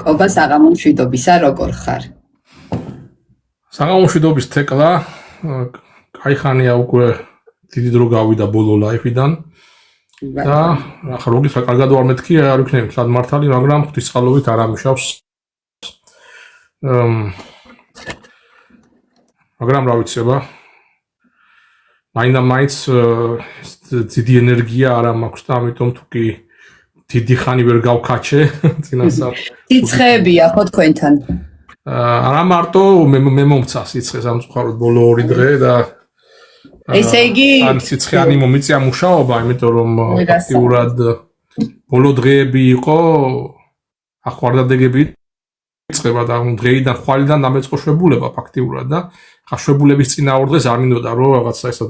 კობა საღამომშვიდობისა როგორ ხარ? საღამომშვიდობის თეკლა კაიხანია უკვე დიდი დრო გავიდა ბოლო ლაიფიდან და ახლა როდის კარგად ვარ მეთქი არ ვიქნები სად მართალი მაგრამ ღვთისწყალობით არ ამიშავს მაგრამ რა ვიცი აბა მაინც დიდი ენერგია არ მაქვს და ამიტომ თუ კი დიდი ხანი ვერ გავქაჩე წინასწარ სიცხეებია ხო თქვენთან არა მარტო მე მომცა სიცხე სამწუხაროდ ბოლო 2 დღე და ესე იგი ან სიცხეანი მომიწია მუშაობა იმიტომ რომ აქტიურად ბოლო დღეები იყო ახვარდადეგები იწყება და დღეიდან ხვალიდან დამეწყო შვებულება ფაქტიურად და ხა შვებულების წინაორდღეს არ მინდოდა რომ რაღაცა ესა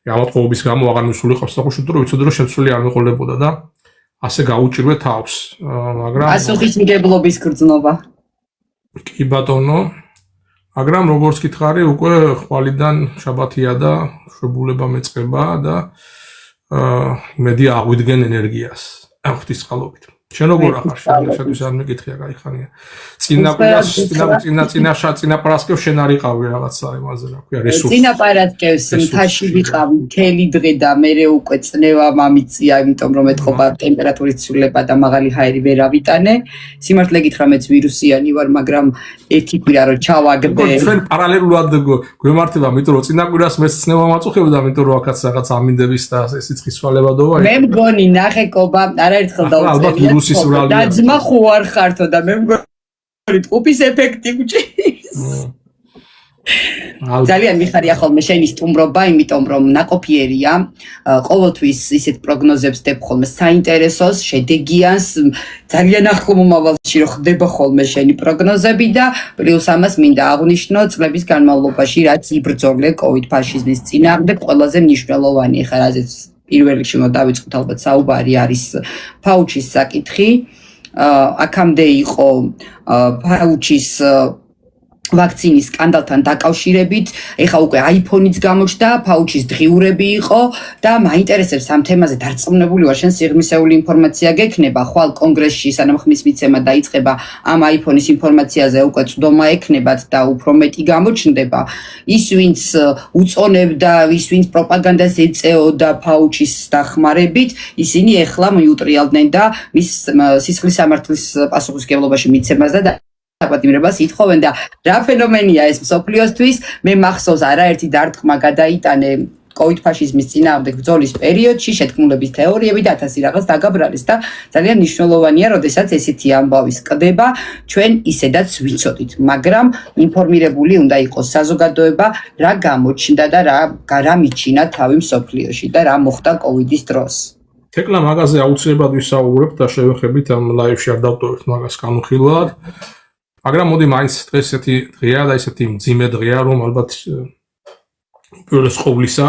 გამოტყუების გამო აღარ მისულიყავს საფუძვრო რომ ვიცოდი რომ შეცვლილი არ მეყოლებოდა და ასე გაუჭირვე თავს მაგრამ პასუხისმგებლობის გრძნობა კი ბატონო მაგრამ როგორც გითხარი უკვე ხვალიდან შაბათია და შვებულება მეწყება და იმედი აღვიდგენ ენერგიას ღვთისწყალობით შენ როგორ ახარ შენთვის არ მეკითხია кайხანია წინაპარასკევს შენ არ იყავი რაღაცა იმაზე რა ქვია რესურსი წინაპარასკევს მთაში ვიყავი მთელი დღე და მერე უკვე წნევა მომიწია იმიტომ რომ ეთყობა ტემპერატურის ცვლილება და მაღალი ჰაერი ვერ ავიტანე სიმართლე გითხრა მეც ვირუსიანი ვარ მაგრამ ერთი კვირა რომ ჩავაგდე ჩვენ პარალელურად გვემართება იმიტომ რომ წინა კვირას მეც წნევა მაწუხებდა იმიტომ რომ აქაც რაღაც ამინდების და სიცხის სვალებადობა მე მგონი ნახე კობა არაერთხელ დავწერია და ძმა ხო არ ხართო და მე მგონი ტყუპის ეფექტი გჭირს ძალიან მიხარია ხოლმე შენი სტუმრობა იმიტომ რომ ნაყოფიერია ყოველთვის ისეთ პროგნოზებს დებ ხოლმე საინტერესოს შედეგიანს ძალიან ახლო მომავალში რომ ხდება ხოლმე შენი პროგნოზები და პლუს ამას მინდა აღვნიშნო წლების განმავლობაში რაც იბრძოლე კოვიდ ფაშიზმის წინააღმდეგ ყველაზე მნიშვნელოვანი ხარ რაზეც პირველ რიგში უნდა დავიწყოთ ალბათ საუბარი არის ფაუჩის საკითხი აქამდე იყო ფაუჩის ვაქცინის სკანდალთან დაკავშირებით, ეხლა უკვე iPhone-იც გამოჩნდა, ფაუჩის დღიურები იყო და მაინტერესებს ამ თემაზე დარწმუნებული ვარ, შენ სიღრმისეული ინფორმაცია გექნება, ხვალ კონგრესში სანამ ხმის მიცემა დაიწყება ამ iPhone-ის ინფორმაციაზე უკვე წვდომა ექნებათ და უფრო მეტი გამოჩნდება. ის ვინც უწონებდა, ის ვინც პროპაგანდას ეწეოდა ფაუჩის დახმარებით, ისინი ეხლა მიუტრიალდნენ და მის სისხლის სამართლის პასუხისმგებლობაში მიცემას და დაპატიმრებას ითხოვენ და რა ფენომენია ეს მსოფლიოსთვის მე მახსოვს არაერთი დარტყმა გადაიტანე კოვიდ ფაშიზმის წინააღმდეგ ბრძოლის პერიოდში შეთქმულების თეორიები და 1000 რაღაც დაგაბრალეს და ძალიან მნიშვნელოვანია როდესაც ესეთი ამბავი სკდება ჩვენ ისედაც ვიცოდით მაგრამ ინფორმირებული უნდა იყოს საზოგადოება რა გამოჩნდა და რა მიჩინა თავი მსოფლიოში და რა მოხდა კოვიდის დროს თეკლა მაგაზე აუცილებლად ვისაუბრებთ და შევეხებით ამ ლაივში არ დავტოვებთ მაგას განხილვად მაგრამ მოდი მაინც დღეს ესეთი დღეა და ესეთი მძიმე დღეა რომ ალბათ უპირველეს ყოვლისა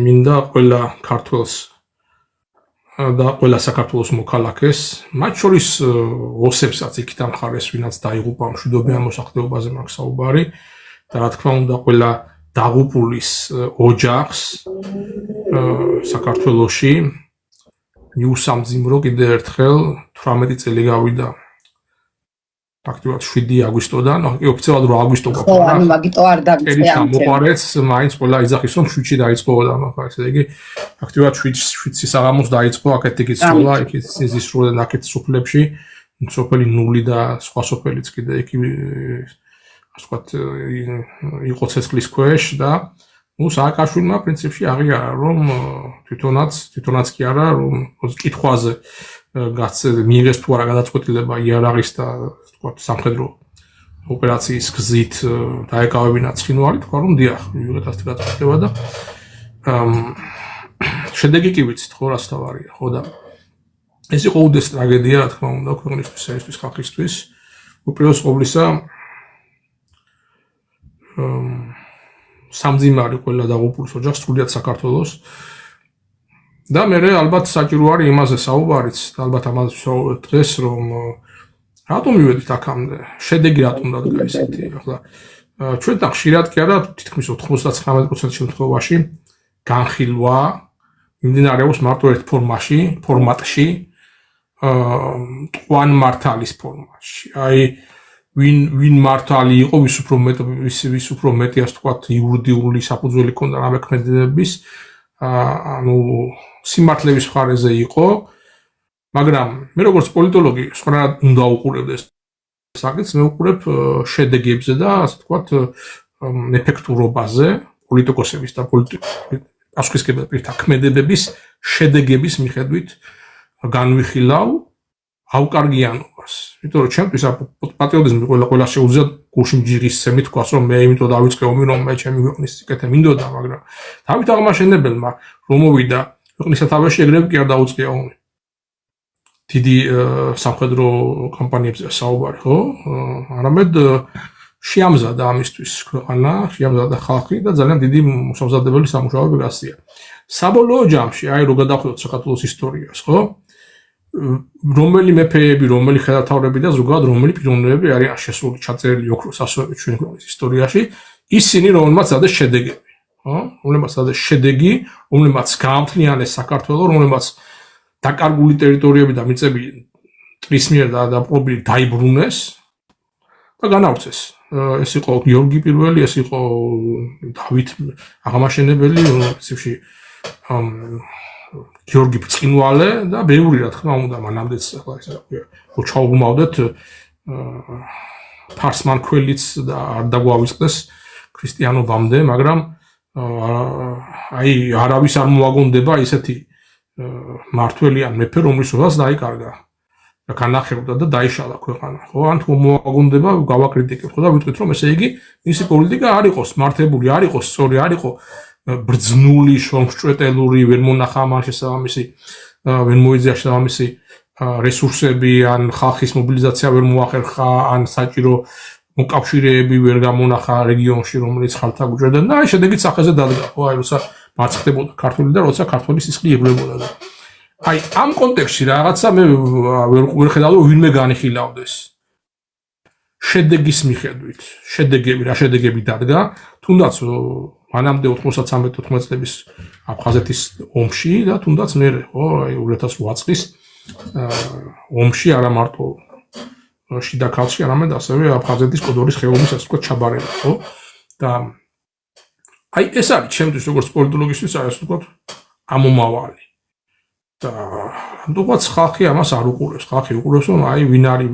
მინდა ყველა ქართველს და ყველა საქართველოს მოქალაქეს მათ შორის ოსებსაც იქით ამ ხარეს ვინაც დაიღუპა მშვიდობიან მოსახლეობაზე მაქვს საუბარი და რა თქმა უნდა ყველა დაღუპულის ოჯახს საქართველოში მიუსამძიმრო კიდევ ერთხელ 18 წელი გავიდა ფაქტობრივად 7 აგვისტოდან, ოფიციალურად 8 აგვისტო გქონდა. ხო, ანუ მაგიტო არ დაგწია. მოყარեց, მაინც ყველა იძახის რომ 7-ში დაიწყო და ახლა ესე იგი ფაქტობრივად 7-ში საღამოს დაიწყო აქეთ იქით სროლა, იქით სიზისრო და აქეთ სოფლებში, სოფელი ნული და სხვა სოფელიც კიდე იქ ასე ვთქვათ იყო ცეცხლის ქვეშ და ნუ სააკაშვილმა პრინციპში აღიარა რომ თვითონაც კი არა რომ კითხვაზე მიიღეს თუ არა გადაწყვეტილება იარაღის და ვთქვათ სამხედრო ოპერაციის გზით დაეკავებინა ცხინვარი თქვა რომ დიახ მიიღეთ ასეთი გადაწყვეტილება და შედეგი კი ვიცით ხო რაც თავარია ხო და ეს იყო უდეს ტრაგედია რა თქმა უნდა ქვეყნისთვის ესთვის ხალხისთვის უპირველეს ყოვლისა სამძიმარი ყველა დაღუპულის ოჯახს სრულიად საქართველოს და მე ალბათ საჭირო არის იმაზე საუბარიც და ალბათ ამაზე ვსაუბრობთ დღეს რომ რატომ მივედით აქამდე შედეგი რატომ დადგა ისეთი ახლა ჩვენთან ხშირად კი არა თითქმის 99% შემთხვევაში განხილვა მიმდინარეობს მარტო ერთ ფორმატში ტყვან მართალის ფორმაში. აი ვინ მართალი იყო, ვის უფრო მეტი ასე ვთქვათ, იურიდიული საფუძველი ჰქონდა რამე ქმედებების, ანუ სიმართლების მხარეზე იყო, მაგრამ მე როგორც პოლიტოლოგი სხვანაირად უნდა უყურებდეს საკითხს, მე უყურებ შედეგებზე და ასე ვთქვათ, ეფექტურობაზე, პოლიტიკოსების და პასუხისმგებელი პირთა ქმედებების შედეგების მიხედვით განვიხილავ ავკარგიანობას. იმიტომ რომ ჩემთვის პატრიოტიზმი ყველა შეუძლია გულში მჯიღისცემი თქვას, რომ მე იმიტომ დავიწყე ომი, რომ მე ჩემი ქვეყნის სიკეთე მინდოდა, მაგრამ დავით აღმაშენებელმა რომ მოვიდა ქვეყნის სათავეში, ეგრევე კი არ დაუწყია ომი. დიდი სამხედრო კამპანიებზე საუბარი, ხო? არამედ შეამზადა ამისთვის ქვეყანა, შეამზადა ხალხი და ძალიან დიდი მოსამზადებელი სამუშაოები გასწია. საბოლოო ჯამში, აი რო გადავხედოთ საქართველოს ისტორიას, ხო? რომელი მეფეები, რომელი ხელმძღვანელები და ზოგადად რომელი პიროვნებები არიან შესული ჩაწერილი ოქროს ასოები ჩვენი ქვეყნის ისტორიაში, ისინი რომელმაც დადეს შედეგები, ხო? რომელმაც დადეს შედეგი, რომელმაც გაამთნიანეს საქართველო, რომელმაც დაკარგული ტერიტორიები და მიწები ტრის მიერ დაპყრობილი დაიბრუნეს და განავრცეს. ეს იყო გიორგი პირველი, ეს იყო დავით აღმაშენებელი, პრინციპში გიორგი ბრწყინვალე და ბევრი რა თქმა უნდა მანამდეც ახლა ეს რა ქვია, რო ჩაუღმავდეთ ფარსმან ქველიც და არ დაგვავიწყდეს ქრისტიანობამდე, მაგრამ აი არავის არ მოაგონდება ისეთი მართველი ან მეფე, რომლისთვისაც დაიკარგა და განახებდა და დაიშალა ქვეყანა, ხო? ან თუ მოაგონდება, გავაკრიტიკებ ხო და ვიტყვით, რომ ესე იგი მისი პოლიტიკა არ იყოს მართებული, არ იყოს სწორი, არ იყო ბრძნული, შრომსჭრეტელური, ვერ მონახა ამან შესაბამისი, ვერ მოიძია შესაბამისი რესურსები, ან ხალხის მობილიზაცია ვერ მოახერხა, ან საჭირო მოკავშირეები ვერ გამონახა რეგიონში, რომელიც ხალხთა გუჭერდა და აი შედეგით სახეზე დადგა, ხო? აი როცა მარცხდებოდა ქართული და როცა ქართული სისხლი იღებოდა და აი ამ კონტექსტში რაღაცა მე ვერ ხედავ რომ ვინმე განიხილავდეს შედეგის მიხედვით, რა შედეგები დადგა, თუნდაც მანამდე 93-14 წლების აფხაზეთის ომში და თუნდაც მერე, ხო, აი 2008 წლის ომში არა მარტო შიდა ქალში, არამედ ასევე აფხაზეთის კოდორის ხეობის ასე ვთქვათ ჩაბარება, ხო? და აი ეს არის ჩემთვის როგორც პოლიტოლოგისთვის ასე ვთქვათ ამომავალი. და თუნდაც ხალხი ამას არ უყურებს, ხალხი უყურებს, რომ აი ვინ არის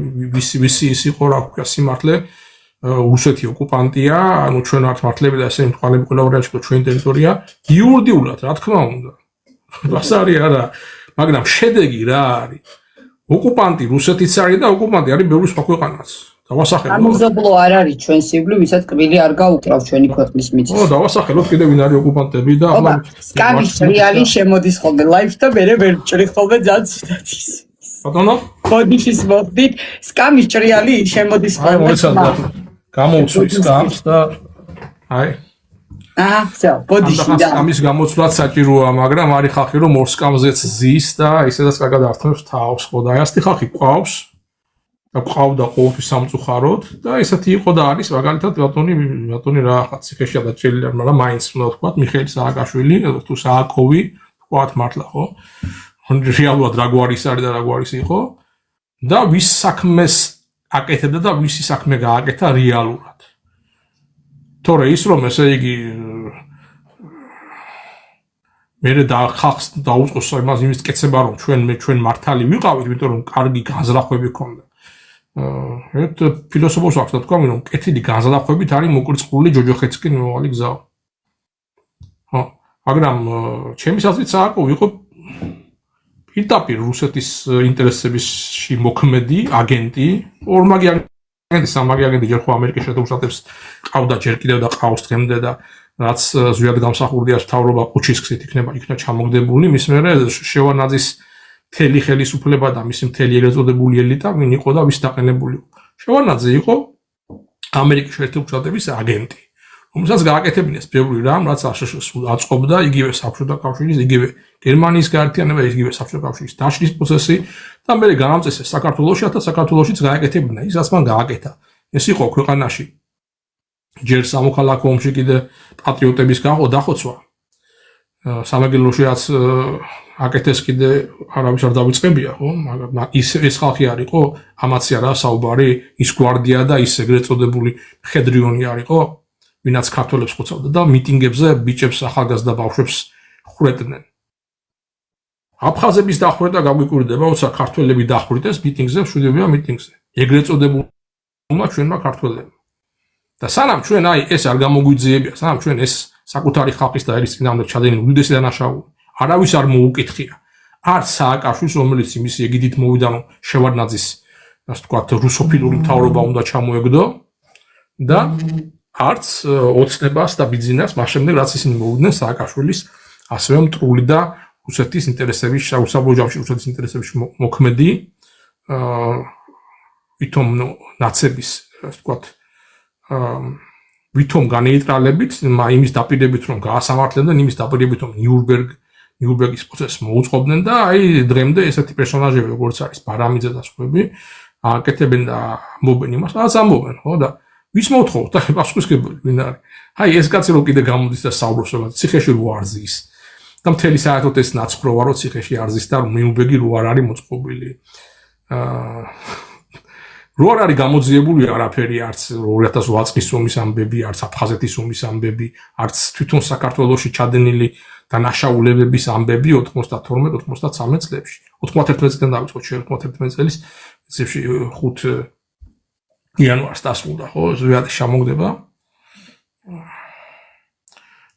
ვისი ის იყო რა ქვია სიმართლე რუსეთი ოკუპანტია, ანუ ჩვენ ვართ მართლები და ესენი მთვალები ყველა ვარიაჩქო ჩვენი ტერიტორია, იურიდიულად რა თქმა უნდა. მას არის არა, მაგრამ შედეგი რა არის? ოკუპანტი რუსეთიც არის და ოკუპანტი არის ბევრი სხვა ქვეყანაც. დავასახელოთ. ამოზობლო არ არის ჩვენ სივლი, ვისაც კბილი არ გაუკრავ ჩვენი ქვეყნის მიწის. ო, დავასახელოთ კიდე ვინ არის ოკუპანტები და ახლა სკამის ჭრიალი შემოდის ხოლმე ლაივს და მე ვერ ჭრი ხოლმე ძალიან ცუდად ის. ბატონო? ბოდიშის მოხდით, სკამის ჭრიალი შემოდის ხოლმე. აი, მოიცადეთ. გამოუცვის სკამს და აი всё, ბოდიში და ამის გამოცვლაც საჭიროა, მაგრამ არის ხალხი რომ ორ სკამზეც ზის და ისედაც კარგად ართმევს თავს, ხო და აი ასეთი ხალხი ყავს და ყავდა ყოველთვის სამწუხაროდ და ესეთი იყო და არის მაგალითად ბატონი რაღაც ციხეშია დაჭერილი, მაგრამ მაინც უნდა ვთქვათ მიხეილ სააკაშვილი თუ სააკოვი, ვთქვათ მართლა, ხო? რეალურად რა გვარის არის და რა გვარის იყო და ვის საქმეს აკეთებდა და ვისი საქმე გააკეთა რეალურად. თორე ის რომ ესე იგი მერე და ხალხს დაუწყოს იმის კეთება რომ ჩვენ მართალი ვიყავით, იმიტომ რომ კარგი განზრახვები ჰქონდა. ერთ ფილოსოფოს აქვს და თქვა რომ კეთილი განზრახვებით არის მოკრწყული ჯოჯოხეთსკენ მომავალი გზა. ხო, მაგრამ ჩემი აზრით სააკოვი იყო პირდაპირ რუსეთის ინტერესებში მოქმედი აგენტი, ორმაგი აგენტი, სამაგი აგენტი ჯერ ხო ამერიკის შეერთებულ შტატებს ყავდა ჯერ კიდევ და ყავს დღემდე და რაც ზვიად გამსახურდია მთავრობა ყუჩის ქსით იქნა ჩამოგდებული, მის მერე შევანაძის მთელი ხელისუფლება და მისი მთელი ეგრეთ წოდებული ელიტა ვინ იყო და ვის დაყენებული იყო. შევანაძე იყო ამერიკის შეერთებულ შტატების აგენტი, რომელსაც გააკეთებინეს ბევრი რამ, რაც აწყობდა იგივე საბჭოთა კავშირის, იგივე გერმანიის გაერთიანება, იგივე საბჭოთა კავშირის დაშლის პროცესი და მერე განამწესეს საქართველოში და საქართველოშიც გააკეთებინა ის, რაც მან გააკეთა. ეს იყო ქვეყანაში ჯერ სამოქალაქო ომში კიდე პატრიოტების დახოცვა. სამეგრელოშიაც აკეთეს კიდე არავის არ დავიწყებია, ხო? მაგრამ ეს ხალხი არ იყო, ამაცი არა საუბარი, ის გვარდია და ის ეგრეთ წოდებული მხედრიონი არ იყო, ვინაც ქართველებს ხოცავდა და მიტინგებზე ბიჭებს, ახალგაზრდა ბავშვებს ხრედნენ. აფხაზების დახვრეტა გაგვიკვირდება, როცა ქართველები დახვრიტეს მიტინგზე, მშვიდობია მიტინგზე. ეგრეთ წოდებულმა ჩვენმა ქართველებმა. და სანამ ჩვენ ეს არ გამოგვიძიებია, სანამ ჩვენ ეს საკუთარი ხალხის და ერის წინააღმდეგ ჩადენილი უდიდესი დანაშაული არავის არ მოუკითხია. არც სააკაშვილს, რომელიც მისი ეგიდით მოვიდა, რომ შევარდნაძის, ასე ვთქვათ, რუსოფილური მთავრობა უნდა ჩამოეგდო და არც ოცნებას და ბიძინას მას შემდეგ რაც ისინი მოვიდნენ სააკაშვილის ასევე მტრული და რუსეთის ინტერესების, საბოლოო ჯამში რუსეთის ინტერესების მოქმედი ვითომ ნაცების, ასე ვთქვათ, ვითომ განეიტრალებით, იმის დაპირებით რომ გაასამართლებდნენ, იმის დაპირებით რომ ნიურნბერგის პროცესს მოუწყობდნენ და აი დღემდე ესეთი პერსონაჟები როგორც არის ბარამიძე და სხვები აკეთებენ და ამბობენ იმას, რაც ამბობენ, ხო და ვის მოთხოვთ და პასუხისმგებელი ვინ არის? აი ეს კაცი რომ კიდე გამოდის და საუბრობს რომ ციხეში რო არ ზის და მთელი საერთოდ ეს ნაცხროვა რომ ციხეში არ ზის და რომ ნიურნბერგი რო არ არის მოწყობილი. რო არ არის გამოძიებული არაფერი, არც 2008 წლის ომის ამბები, არც აფხაზეთის ომის ამბები, არც თვითონ საქართველოში ჩადენილი დანაშაულებების ამბები 92-93 წლებში. 91 წლიდან დავიწყოთ, 91 წლის 5 იანვარს დასრულდა, ხო, ზვიადის ჩამოგდება.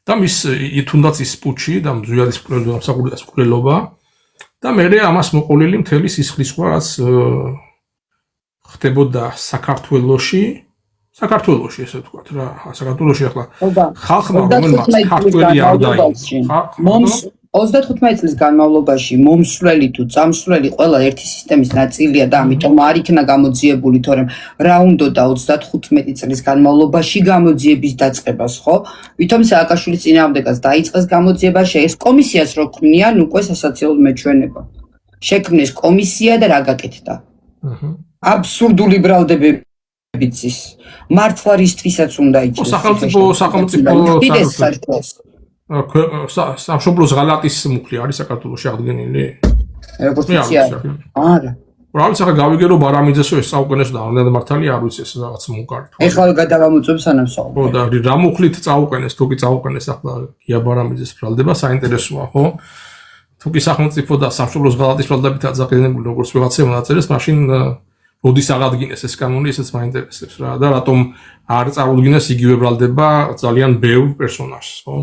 და მის თუნდაც ის პუჩი და ზვიადის მკვლელობა და მე ამას მოყოლილი მთელი სისხლისღვრა, რაც ხდებოდა საქართველოში, ესე ვთქვათ რა, საქართველოში ახლა ხალხმა რომელმაც ქართველი არ დაიწყო. 35 წლის განმავლობაში მომსვლელი თუ წამსვლელი ყველა ერთი სისტემის ნაწილია და ამიტომ არ იქნა გამოძიებული, თორემ რა უნდოდა 35 წლის განმავლობაში გამოძიების დაწყებას, ხო? ვითომ სააკაშვილის წინააღმდეგაც დაიწყეს გამოძიება, ეს კომისიას რო ქმნიან უკვე სასაცილოდ მეჩვენება. შექმნეს კომისია და რა გაკეთდა? აბსურდული ბრალდებებიც ის მართლარისთვისაც უნდა იჭრეს. სამშობლოს ღალატის მუხლი არის საქართველოში აღდგენილი? როგორც ვიცი არა. რა ვიცი, ახლა გავიგე რომ ბარამიძესო ეს საუკუნეში და ამდენ მართალი არ ვიცი ეს რაღაც მუკარი. ეხლა გადავამოწმებ სანამ საუბარი. ხო და რა მუხლით წაუყენეს, თუ კი წაუყენეს ახლა გია ბარამიძეს ბრალდება საინტერესოა, ხო? თუ კი სახელმწიფო და სამშობლოს ღალატის ბრალდებით აძაღინებული როგორც ვიღაცე მონაწერეს, მაშინ როდის აღადგინეს ეს კანონი, ესეც მაინტერესებს რა და რატომ არ წარუდგინეს იგივე ბრალდება ძალიან ბევრ პერსონაჟს, ხო?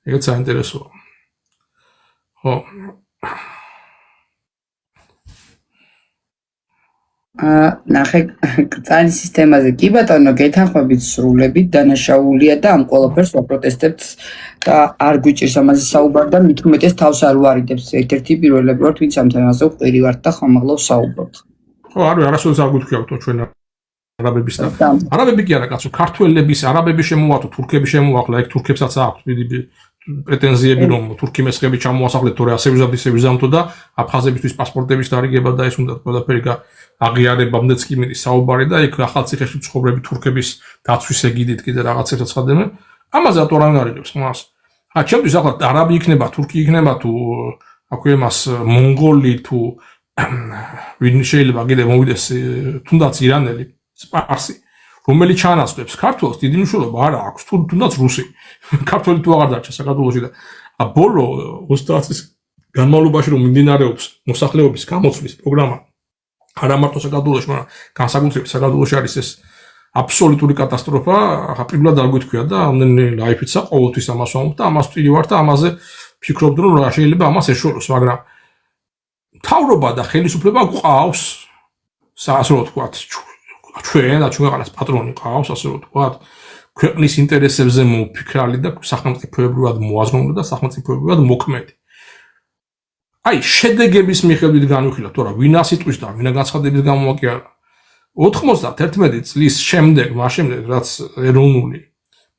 ეგეც საინტერესოა. ხო. ნახე კრწალის სისტემაზე კი ბატონო, გეთანხმებით სრულებით დანაშაულია და ამ ყველაფერს ვაპროტესტებთ და არ გვიჭირს ამაზე საუბარი და მით უმეტეს თავს არ ვარიდებს. ერთ-ერთი პირველები ვართ, ვინც ამ თემაზე ვყვირი ვართ და ხომაღლა ვსაუბრობთ. ხო, არასოდეს არ გითხრათ ჩვენ არაბების და არაბები კი არა კაცო, ქართველების, არაბები შემოვართ, თურქები შემოვახლა, ეგ თურქებსაც აქვს დიდი პრეტენზიები რომ თურქი მესხები ჩამოასახლეთ, თორე ასე ვიზამთო და აფხაზებისთვის პასპორტების დარიგება და ეს უნდა ყველაფერი აღიარებამდეც კი მიდის საუბარი და იქ ახალციხეში მცხოვრები თურქების დაცვის ეგიდით კიდე რაღაცებს ცხადებენ. ამაზე რატო არ არიგებს მას? ჩემთვის ახლა არაბი იქნება, თურქი იქნება თუ აქვე მას მონღოლი თუ ვინ შეიძლება კიდე მოვიდეს თუნდაც ირანელი, სპარსი, რომელიც ჩანაცვლებს ქართველს დიდი მნიშვნელობა არ აქვს, თუნდაც რუსი. ქართველი თუ აღარ დარჩა საქართველოში და ბოლო 30 წლის განმავლობაში რომ მიმდინარეობს მოსახლეობის გამოცვლის პროგრამა არა მარტო საქართველოში, მაგრამ განსაკუთრებით საქართველოში არის ეს აბსოლუტური კატასტროფა, პირველად არ გვითქვია და ამდენი ლაიფიცა ყოველთვის ამას ვამბობ და ამას ვწირი ვარ და ამაზე ვფიქრობ რომ რა შეიძლება ამას ეშოროს, მაგრამ მთავრობა და ხელისუფლება გვყავს, ასე რომ ვთქვათ, ჩვენ და ჩვენს პატრონი ყავს, ასე რომ ვთქვათ, ქვეყნის ინტერესებზე მოფიქრალი და სახელმწიფოებრივად მოაზროვნე და სახელმწიფოებრივად მოქმედი. აი, შედეგების მიხედვით განვიხილავთ, თორე ვინა სიტყვის და ვინა განცხადების გამო კი არა. 91 წლის შემდეგ, მას შემდეგ, რაც ეროვნული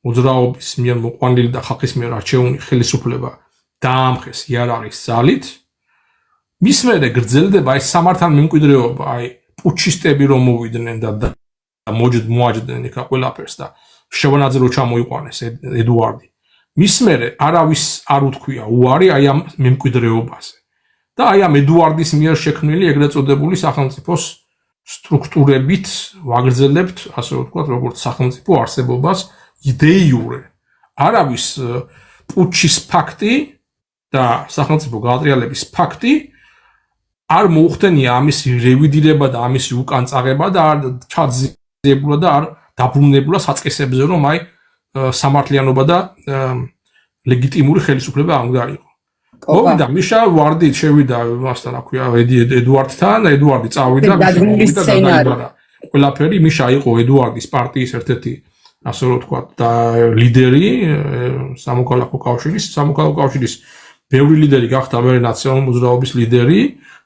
მოძრაობის მიერ მოყვანილი და ხალხის მიერ არჩეული ხელისუფლება დაამხეს იარაღის ძალით, მის მერე გრძელდება ეს სამართალ მემკვიდრეობა, აი პუჩისტები რომ მოვიდნენ და მოაჯდნენ იქ ყველაფერს და შევანაძე რო ჩამოიყვანეს ედუარდი. მის მერე არავის არ უთქვია უარი აი ამ მემკვიდრეობაზე. და აი ამ ედუარდის მიერ შექმნილი ეგრეთ წოდებული სახელმწიფოს სტრუქტურებით ვაგრძელებთ, ასე ვთქვათ, როგორც სახელმწიფო არსებობას იდე იურე. არავის პუჩის ფაქტი და სახელმწიფო გაატრიალების ფაქტი არ მოუხდენია ამისი რევიდირება და ამისი უკანწაღება და არ ჩაძიებულა და არ დაბრუნებულა საწყისებზე, რომ აი სამართლიანობა და ლეგიტიმური ხელისუფლება არ უნდა იყო. მოვიდა მიშა ვარდით შევიდა მასთან, რა ქვია, ედუარდთან, ედუარდი წავიდა, გადაიბარა. ყველაფერი მიშა იყო ედუარდის პარტიის ერთ-ერთი, ასე რომ ვთქვათ, და ლიდერი სამოქალაქო კავშირის ბევრი ლიდერი გახდა მე ნაციონალური მოძრაობის ლიდერი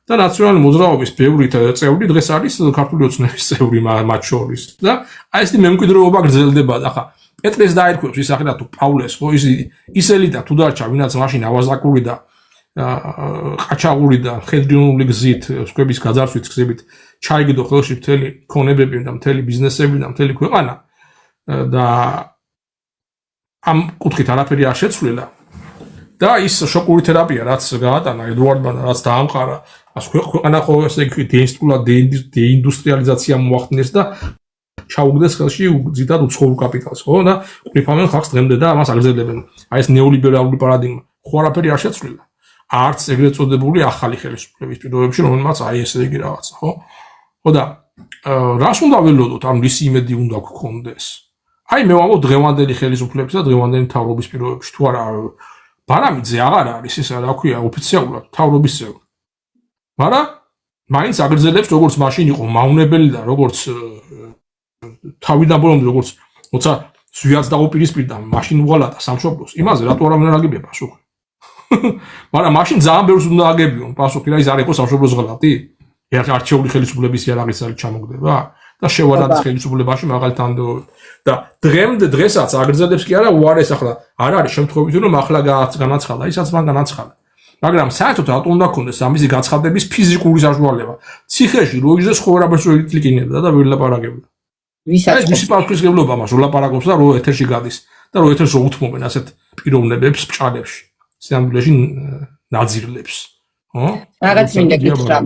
და ნაციონალური მოძრაობის ბევრი წევრი დღეს არის ქართული ოცნების წევრი მათ შორის. და აი ეს მემკვიდრეობა გრძელდება და ხა პეტრეს დაერქვევს ისახელა თუ პავლეს, ხო ის ელიტა თუ დარჩა, ვინაც მაშინ ავაზაკური და ყაჩაღური და ხედრიული გზით, სხვების გაძარცვით გზებით ჩაიგდო ხელში მთელი ქონებები და მთელი ბიზნესები და მთელი ქვეყანა და ამ კუთხით არაფერი არ შეცვლილა. და ის შოკური თერაპია, რაც გაატანა ედუარდმა, რაც დაამყარა, ქვეყანა ხო ესე იგი დეინდუსტრიალიზაცია მოახდინეს და ჩაუგდეს ხელში ზედად უცხოურ კაპიტალს, ხო? და ყრიფავენ ხალხს დღემდე და ამას აგრძელებენ. აი ეს ნეოლიბერალური პარადიგმა, ხო არაფერი არ შეცვლილა. არც ეგრეთ წოდებული ახალი ხელისუფლების პირობებში, რომელმაც აი ესე იგი რაღაცა, ხო? ხო და რას უნდა ველოდოთ, ამ რის იმედი უნდა გქონდეს? აი მე ვამბობ დღევანდელი ხელისუფლების და დღევანდელი მთავრობის პირობებში, თუ არა ბარამიძე აღარ არის ისა რა ქვია ოფიციალურად მთავრობის წევრი. მაგრამ მაინც აგრძელებს როგორც მაშინ იყო მავნებელი და როგორც თავიდან ბოლომდე როგორც როცა ზვიაც დაუპირისპირდა მაშინ უღალატა სამშობლოს იმაზე რატო არ ამერაგებია პასუხი. მაგრამ მაშინ ძალიან ბევრს უნდა აგებიონ პასუხი რა ის არ იყო სამშობლოს ღალატი? არჩეული ხელისუფლების იარაღის ძალით ჩამოგდება და შევარადის ხელისუფლებაში მაგალითად და დღესაც აგრძელებს კი არა უარეს ახლა არ არის შემთხვევით რომ ახლა განაცხადა ისაც მან განაცხადა. მაგრამ საერთოდ რატო უნდა ქონდეს ამისი გაცხადების ფიზიკური საშუალება? ციხეში რო იძეს ხო არაფერს ვერ იტლიკინებდა და ვერ ლაპარაკებდა. ვისაც ის პასუხისმგებლობა მას რო ლაპარაკობს და რო ეთერში გადის და რო ეთერს რო უთმობენ ასეთ პიროვნებებს ბჭყალებში, სიამდვილეში ნაძირლებს, ხო? რაღაც მინდა გითხრა.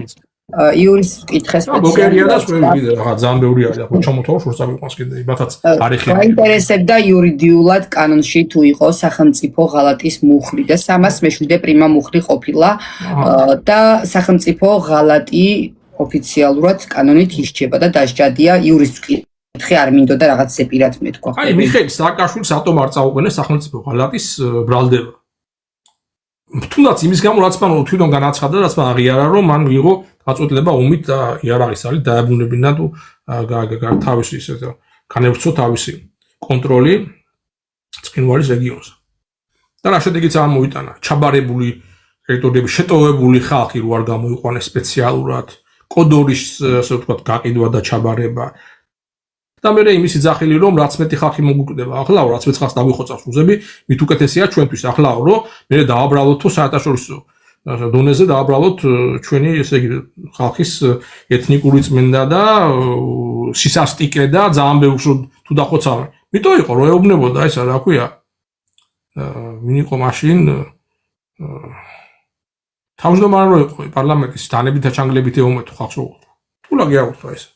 იურის კითხეს ბოკერია და სხვები რა ძალიან ბევრი არის ახლა ჩამოთავ შორს აგვიყვანს კიდე იმათაც არიხი გაინტერესებდა იურიდიულად კანონში თუ იყო სახელმწიფო ღალატის მუხლი და 307 პრიმა მუხლი ყოფილა და სახელმწიფო ღალატი ოფიციალურად კანონით ისჯება და დასჯადია იურის კითხე არ მინდოდა რაღაც ზეპირად მეთქვა. აი მიხეილ სააკაშვილს ატომ არ წაუყენეს სახელმწიფო ღალატის ბრალდება. თუნდაც იმის გამო რაც მან თვითონ განაცხადა, რაც მან აღიარა, რომ მან მიიღო გაწყვეტილება ომით და იარაღის ძალით დაებრუნებინა თუ თავისი ისე განევრცო თავისი კონტროლი ცხინვალის რეგიონზე. და რა შედეგიც ამ მოიტანა? ჩაბარებული ტერიტორიები, შეტოვებული ხალხი რო არ გამოიყვანეს სპეციალურად, კოდორის ასე ვთქვათ გაყიდვა და ჩაბარება. და მე იმისი ძახილი რომ რაც მეტი ხალხი მოგვიკვდება ახლაო, რაც მეც ხალხს დავიხოცავს უზები, მით უკეთესია ჩვენთვის ახლაო, რომ მე დააბრალოთ თუ საერთაშორისო დონეზე დააბრალოთ ჩვენი ესე იგი ხალხის ეთნიკური წმენდა და სისასტიკე და ძალიან ბევრს თუ დახოცავენ. მითო იყო რომ ეუბნებოდა ესა რა ქვია ვინ იყო მაშინ თავმჯდომარე რო იყო პარლამენტის დანებითა ჩანგლებით ეომეთო ხალხს რო თულაგი არ უთხრა ეს.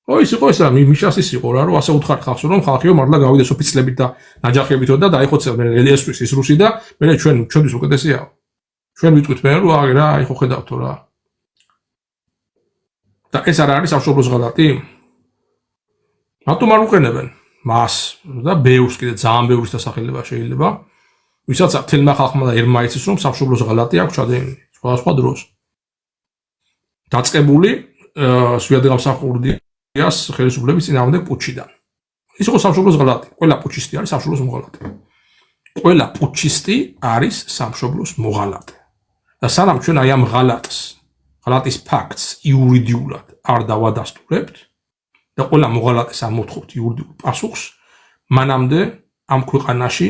ის იყო ესა მიშას ის იყო რა რომ ასე უთხარ ხალხს რომ ხალხიო მართლა გავიდეს ოფიცლებით და ნაჯახებითო და დაიხოცება მე ესთვის ის რუსი და მე ჩვენთვის უკეთესია. ჩვენ ვიტყვით მე რომ რა აი ხო ხედავთო რა. და ეს არ არის სამშობლოს ღალატი? რატომ არ უყენებენ მას და ბევრს კიდე ძალიან ბევრის დასახელება შეიძლება ვისაც თელმა ხალხმა და ერმა იცის რომ სამშობლოს ღალატი აქვს ჩადენილი სხვადასხვა დროს. დაწყებული სვიადგამსახურდი ხელისუფლების წინააღმდეგ პუჩიდან. ის იყო სამშობლოს ღალატი. ყველა პუჩისტი არის სამშობლოს მოღალატე. ყველა პუჩისტი არის სამშობლოს მოღალატე. და სანამ ჩვენ აი ამ ღალატის ფაქტს იურიდიულად არ დავადასტურებთ და ყველა მოღალატეს არ მოთხოვთ იურიდიულ პასუხს, მანამდე ამ ქვეყანაში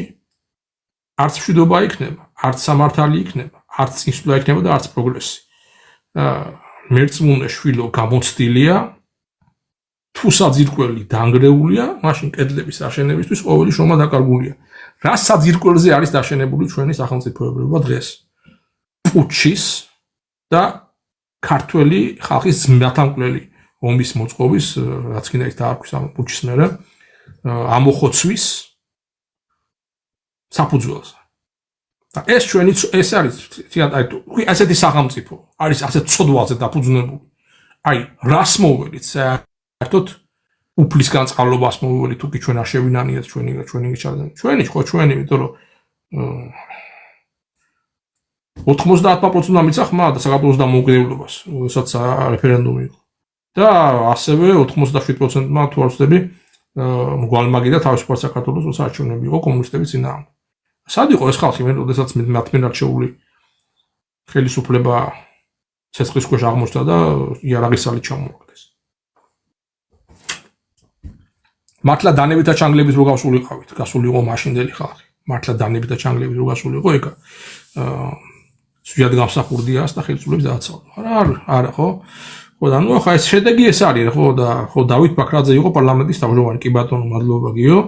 არც მშვიდობა იქნება, არც სამართალი იქნება, არც წინსვლა იქნება და არც პროგრესი. მერწმუნე შვილო გამოცდილია თუ თუ საძირკველი დანგრეულია, მაშინ კედლების აშენებისთვის ყოველი შრომა დაკარგულია. რა საძირკველზე არის დაშენებული ჩვენი სახელმწიფოებრიობა დღეს? პუჩის და ქართველი ხალხის ძმათანკვლელი ომის მოწყობის, რაც კიდე ის დაარქვის ამ პუჩის მერე, ამოხოცვის საფუძველზე. და ეს ჩვენი ეს არის ასეთი სახელმწიფო, არის ასეთ ცოდვალზე დაფუძნებული. აი, რას მოველით საერთოდ უფლის განწყალობას მოველით თუ კი ჩვენ არ შევინანიათ ჩვენი ხო ჩვენი, იმიტომ რომ 90% მიცახ და საქართველოს დამოუკიდებლობას, როდესაც რეფერენდუმი იყო. და ასევე 87%-მა თუ არ ვცდები, მგვალმაგი და თავისუფალ საქართველოს როცა არჩევნები იყო კომუნისტების წინააღმდეგ. სად იყო ეს ხალხი, როდესაც მათ მიერ არჩეული ხელისუფლება ცეცხლის ქვეშ აღმოჩნდა და იარაღისალი ჩამოაგდეს. მართლა დანებითა ჩანგლებით რო გავსულიყავით, გასული იყო მაშინდელი ხალხი. მართლა დანებითა ჩანგლებით რო გასულიყო, ეგ სუჟად გამსახურდიას და ხელისუფლების დააცალდა. არა ხო? ხო და ნუ ახლა ეს შედეგი ეს არის ხო და ხო დავით ბაქრაძე იყო პარლამენტის თავმჯდომარე, კი ბატონო, მადლობა გიო.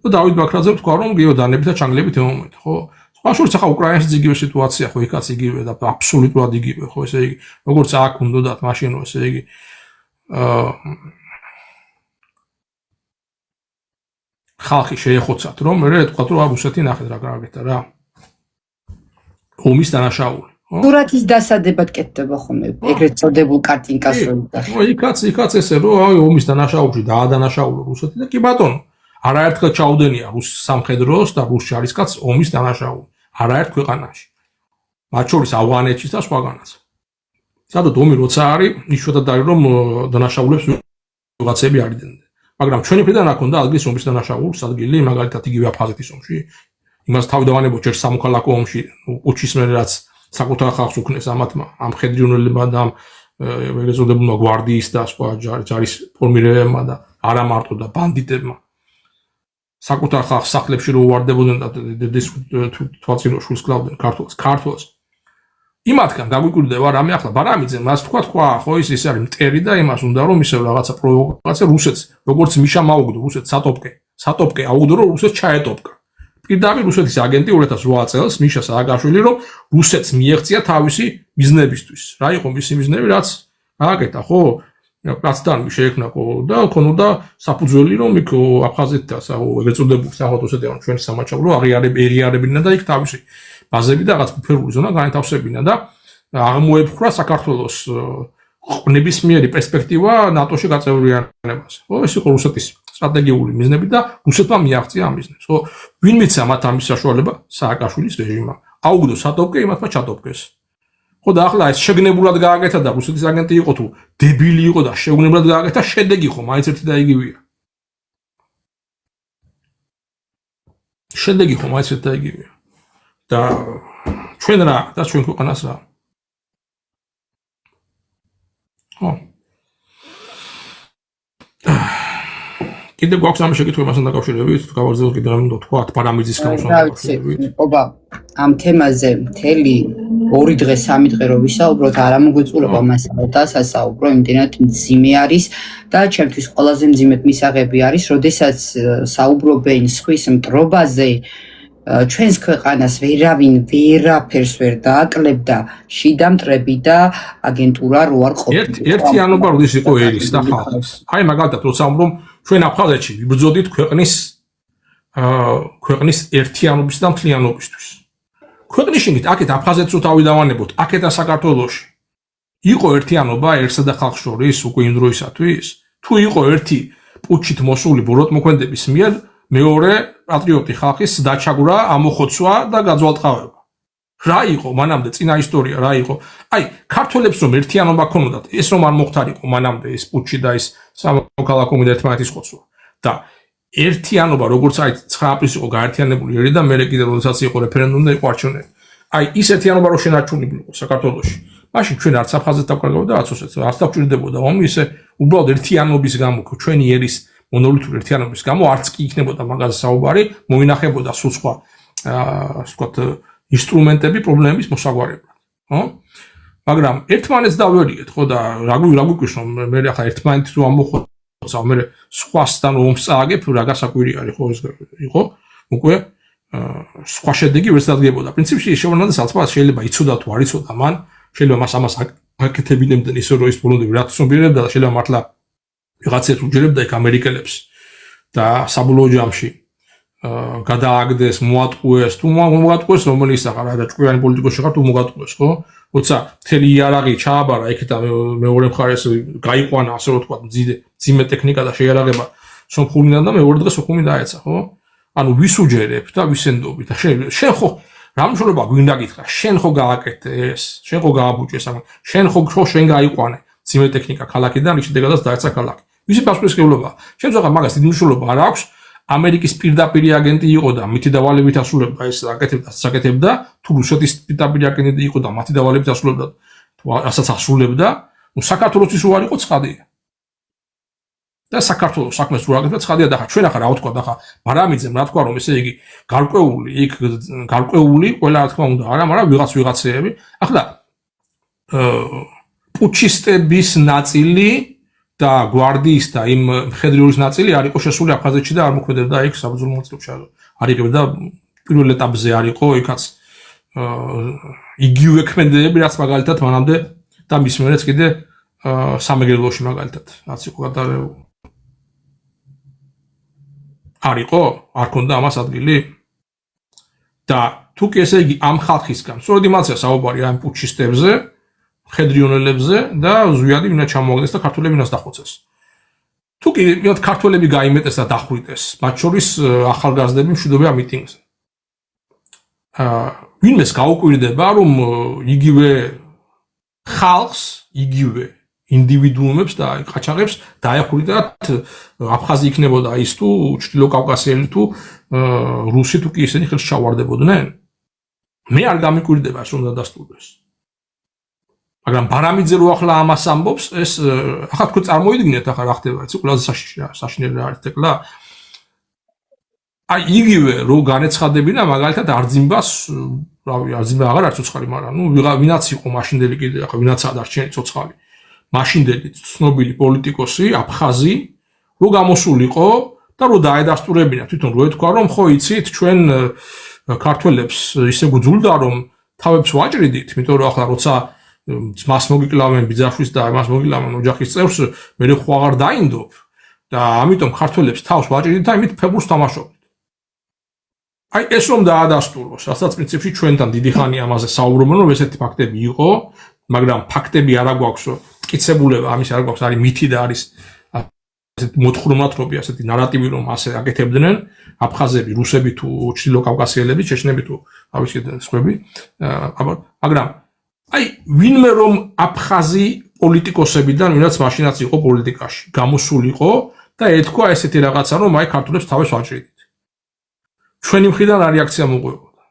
და დავით ბაქრაძე თქვა რომ გიო დანებითა ჩანგლებით ემომეთ, ხო? სხვა შორის ახლა უკრაინის იგივე სიტუაცია ხო, იქაც იგივე და აბსოლუტურად იგივე, ხო, ესე იგი, როგორც აქ უნდათ მაშინო, ესე იგი ხალხი შეეხოცათ, რომ მე ეთქვათ, რომ რუსეთი ნახეთ რა გააკეთა რა. ომის დანაშაული. სურათის დასადებად კეთდება ხოლმე, ეგრეთ წოდებულ კარტინკას რო იტახი. ო, იქაც ესე რომ აი ომის დანაშაულში დაადანაშაულა რუსეთი და კი ბატონო, არაერთხელ ჩაუდენია რუს სამხედროს და რუს ჯარისკაცს ომის დანაშაული. არაერთ ქვეყანაში. მათ შორის ავღანეთში და სხვაგანაც. სადაც ომი როცა არის, იშვიათად არის რომ დანაშაულებს ვიღაცები არიდნენ. მაგრამ ჩვენი მხრიდან რა ქონდა ადგილი ომის დანაშაულს ადგილი, მაგალითად იგივე აფხაზეთის ომში. იმას თავდავანებო ჯერ სამოქალაქო ომში, უჩის მერე რაც საკუთარ ხალხს უქნეს ამ ხედრიუნელებმა და ეგრეთ წოდებულმა გვარდიის და სხვა ჯარის ფორმირებებმა და არა მარტო და ბანდიტებმა. საკუთარ ხალხს სახლებში რო უვარდებოდნენ და თვალწინო შულს კლავდნენ ქართველს. იმათგან გაგვიკვირდება რამე ახლა ბარამიძე მას თქვა ხო ის არის მტერი და იმას უნდა რომ ისევ რაღაცა პროვოკაცია რუსეთს როგორც მიშა მაუგდო რუსეთს სატოპკე აუგდო რომ რუსეთს ჩაეტოპკა. პირდაპირ რუსეთის აგენტი 2008 წელს მიშა სააკაშვილი რომ რუსეთს მიეღწია თავისი მიზნებისთვის. რა იყო მისი მიზნები რაც გააკეთა ხო? პლაცდარმი შეექმნა და ქონოდა საფუძველი რომ იქ აფხაზეთთან ეგრეთ წოდებულ სახელმწიფოებთან ჩვენი სამაჩაბლო აღიარებინა და იქ თავისი ბაზები და რაღაც ბუფერული ზონა განეთავსებინა და აღმოეფხვრა საქართველოს ნებისმიერი პერსპექტივა ნატოში გაწევრიანებას. ხო ეს იყო რუსეთის სტრატეგიული მიზნები და რუსეთმა მიაღწია ამ მიზნებს. ხო ვინ მიცა მათ ამის საშუალება? სააკაშვილის რეჟიმმა. აუგდო სატოპკე იმათმა ჩატოპკეს. ხო და ახლა ეს შეგნებულად გააკეთა და რუსეთის აგენტი იყო თუ დებილი იყო და შეგნებულად გააკეთა, შედეგი ხო მაინც ერთი და იგივეა. შედეგი ხო მაინც ერთი და იგივეა. და ჩვენ რა და ჩვენ ქვეყანას რა. ხო. კიდევ გვაქვს ამ შეკითხვებასთან დაკავშირებით, თუ გავაგრძელოთ კიდევ რამე თქვა პარამიძის გამოსვლა დაკავშირებით. ობა, ამ თემაზე მთელი 2 დღე 3 დღე რო ვისაუბროთ, არ ამოგვიწურება მასალა და სასაუბრო, იმდენად მძიმე არის და ჩემთვის ყველაზე მძიმედ მისაღები არის, როდესაც საუბრობენ სხვის მტრობაზე, ჩვენს ქვეყანას ვერავინ ვერაფერს ვერ დააკლებდა, შიდა მტრები და აგენტურა რო არ ყოფილა. ერთიანობა როდის იყო ერის და ხალხის. აი მაგალითად როცა ვამბობ ჩვენ აფხაზეთში ვიბრძოდით ქვეყნის ერთიანობის და მთლიანობისთვის. ქვეყნის შიგნით აქეთ აფხაზეთს რო თავი დავანებოთ, აქეთ და საქართველოში იყო ერთიანობა ერთსა და ხალხს შორის უკვე იმ დროისათვის? თუ იყო ერთი პუჩით მოსული ბოროტმოქმედების მიერ მეორე პატრიოტი ხალხის დაჩაგვრა, ამოხოცვა და გაძვალტყავება. რა იყო მანამდე წინა ისტორია რა იყო? აი, ქართველებს რომ ერთიანობა ქონოდათ, ეს რომ არ მოხდარიყო მანამდე ეს პუჩი და ეს სამოქალაქო ერთმანეთის ხოცვა. და ერთიანობა როგორც აი 9 აპრილს იყო გაერთიანებული ერი და მე კიდე როდესაც იყო რეფერენდუმი და იყო არჩევნები. აი, ის ერთიანობა რო შენარჩუნებული იყო საქართველოში. მაშინ ჩვენ არც აფხაზეთს დავკარგავდა და არც რუსეთს, არც დავჭირდებოდა ომი, ისე უბრალოდ ერთიანობის გამო, ჩვენი ერის მონოლითური ერთიანობის გამო არც კი იქნებოდა მაგაზე საუბარი, მოინახებოდა სულ სხვა ვთქვათ ინსტრუმენტები პრობლემების მოსაგვარებლად, ხო? მაგრამ ერთმანეთს დავერიეთ, ხო და რა გვიკვირს რომ მე ახლა ერთმანეთს თუ ამოხოთ მე სხვასთან ომს წააგებ რა გასაკვირი არის ხო ეს იყო უკვე სხვა შედეგი ვერც დადგებოდა პრინციპში შეგვიძლია სალცმას შეიძლება იცოდა თუ არ იცოდა მან შეიძლება მას ამას აკეთებინებდნენ ისე რომ ის ბოლომდე რა ცნობიერებდა და შეიძლება მართლა ვიღაცებს უჯერებდა იქ ამერიკელებს და საბოლოო ჯამში გადააგდეს მოატყუეს თუ მოატყუეს რომელიც აღარ და ჭკვიანი პოლიტიკოსი ხარ თუ მოგატყუეს ხო როცა მთელი იარაღი ჩააბარა იქ და მეორე მხარეს გაიყვანა ასე რომ თქვა ძიმე ტექნიკა და შეიარაღება სომხურიდან და მეორე დღეს სოხუმი დაეცა ხო ანუ ვის უჯერებ და ვის ენდობი და შენ ხო რა მნიშვნელობა გვინდა გითხრა შენ ხო გააკეთე ეს შენ ხო გააბუჭეს ამ შენ ხო შენ გაიყვანე ძიმე ტექნიკა ქალაქიდან ის შედეგადაც დაეცა ქალაქი ვისი პასუხისმგებლობა შენ ზოგადად მაგას დიდი მნიშვნელობა არ აქვს ამერიკის პირდაპირი აგენტი იყო და მითი დავალებით ასრულებდა ეს აკეთებდა თუ რუსეთის პირდაპირი აგენტი იყო და მათი დავალებით ასრულებდა თუ ასაც ასრულებდა ნუ საქართველოს ის უარი იყო ცხადია და საქართველოს საქმეს რო აკეთებდა ცხადია და ხა ჩვენ ახლა რა ვთქვა და ხა ბარამიძემ რა თქვა რომ ესე იგი გარკვეული ყველა რა თქმა უნდა არა მაგრამ ვიღაცეები ახლა პუჩისტების ნაწილი და გვარდიის და იმ მხედრიურის ნაწილი არ იყო შესული აფხაზეთში და არ მოქმედებდა იქ საბრძოლო მოწყობებში არ იღებდა პირველ ეტაპზე არ იყო იქაც იგივე ქმედებები რაც მაგალითად მანამდე და მის მერეც კიდე სამეგრელოში მაგალითად რაც იყო გადარეული არ იყო არ ქონდა ამას ადგილი და თუ კი ესე იგი ამ ხალხისგან სწორედ იმაცია საუბარი ამ პუჩისტებზე მხედრიონელებზე და ზვიადი ვინა ჩამოაგდეს და ქართველები ვინაც დახოცეს თუ კი ვინაც ქართველები გაიმეტეს და დახვრიტეს მათ შორის ახალგაზრდები მშვიდობია მიტინგზე ვინმეს გაუკვირდება რომ იგივე ხალხს იგივე ინდივიდუუმებს და ყაჩაღებს დაეხვრიტათ აფხაზი იქნებოდა ის თუ ჩრდილო კავკასიელი თუ რუსი თუ კი ისინი ხელს ჩავარდებოდნენ მე არ გამიკვირდება ეს რომ დადასტურდეს მაგრამ ბარამიძე რო ახლა ამას ამბობს ეს ახლა თქვენ წარმოიდგინეთ ახლა რა ხდება ეს ყველაზე საშინელი არის ეკლა აი იგივე რო განეცხადებინა მაგალითად არძიმბას რავი არძიმბა აღარ არის ცოცხალი მაგრამ ნუ ვინაც იყო მაშინდელი კიდე ახლა ვინაცაა დარჩენილი ცოცხალი მაშინდელი ცნობილი პოლიტიკოსი აფხაზი რო გამოსულიყო და რო დაედასტურებინა თვითონ რო ეთქვა რომ ხო იცით ჩვენ ქართველებს ისე გძულდა რომ თავებს ვაჭრიდით იმიტომ რომ ახლა როცა მას მოგიკლავენ ბიძაშვილს და მას მოგიკლავენ ოჯახის წევრს მე ხო აღარ დაინდობ და ამიტომ ქართველებს თავს ვაჭრიდით და იმით ფებურს თამაშობთ აი ეს რომ დაადასტუროს რასაც პრინციპში ჩვენთან დიდი ხანი ამაზე საუბრობენ რომ ესეთი ფაქტები იყო მაგრამ ფაქტები არ აგვაქვს რომ მტკიცებულება ამის არ გვაქვს არის მითი და არის ასეთი მოთხრობათრობი ასეთი ნარატივი რომ ასე აკეთებდნენ აფხაზები რუსები თუ ჩრდილო კავკასიელები ჩეჩნები თუ ავიცი სხვები მაგრამ აი ვინმე რომ აფხაზი პოლიტიკოსებიდან ვინაც მაშინაც იყო პოლიტიკაში გამოსულიყო და ეთქვა ესეთი რაღაცა რომ აი ქართულებს თავებს ვაჭრიდით ჩვენი მხრიდან რა რეაქცია მოყვებოდა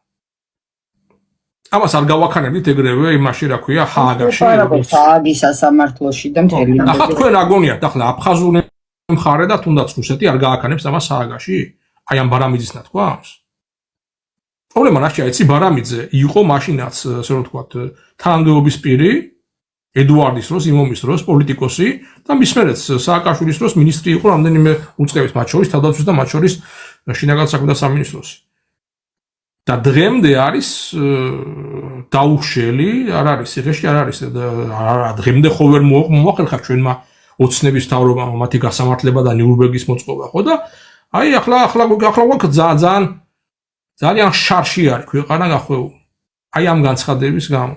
ამას არ გავაქანებდით ეგრევე იმაში რა ქვია ჰააგაში ჰააგის სასამართლოში და მთელი ახლა თქვენ აგონიათ ახლა აფხაზური მხარე და თუნდაც რუსეთი არ გააქანებს ამას ჰააგაში აი ამ ბარამიძის ნათქვამს პრობლემა რაშია იცი ბარამიძე იყო მაშინაც ასე რომ ვთქვათ თანამდებობის პირი ედუარდის დროს იმომის დროს პოლიტიკოსი და მის მერეც სააკაშვილის დროს მინისტრი იყო რამდენიმე უწყების მათ შორის თავდაცვის და მათ შორის შინაგან საქმეთა სამინისტროსი და დღემდე არის დაუხშელი არ არის ციხეში არ არის დღემდე ხო ვერ მოახერხა ჩვენმა ოცნების მთავრობამ მათი გასამართლება და ნიურნბერგის მოწყობა ხო და აი ახლა ძალიან შარში არის ქვეყანა გახვეული აი ამ განცხადების გამო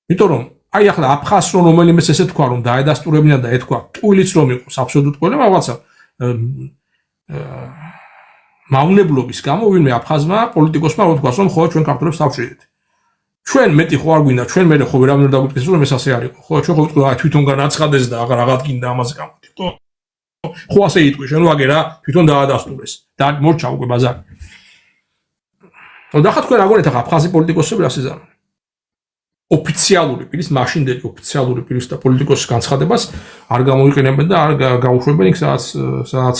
იმიტომ რომ აი ახლა აფხაზს რომელიმეს ესე თქვა რომ დაედასტურებინა და ეთქვა ტყუილიც რომ იყოს აბსოლუტურად ყველა რაღაცა მავნებლობის გამო ვინმე აფხაზმა პოლიტიკოსმა რო თქვას რომ ხო ჩვენ ქართულებს დავშედით ჩვენ მეტი ხო არ გვინდა ჩვენ მე ხო ვერავინ არ დაგვიტყვის რომ ეს ასე არ იყო ხო ჩვენ ხო ვიტყვი აი თვითონ განაცხადეს და აღარ გინდა ამაზე გამოდი ხო ასე იტყვი შენ ვაგე რა თვითონ დაადასტურეს და მორჩა უკვე ბაზარი და ხა თქვენ აგონეთ ახლა აფხაზი პოლიტიკოსები რა სიზარენ ოფიციალური პირის მაშინდელი ოფიციალური პირის და პოლიტიკოსის განცხადებას არ გამოიყენებენ და არ გაუშვებენ იქ სადაც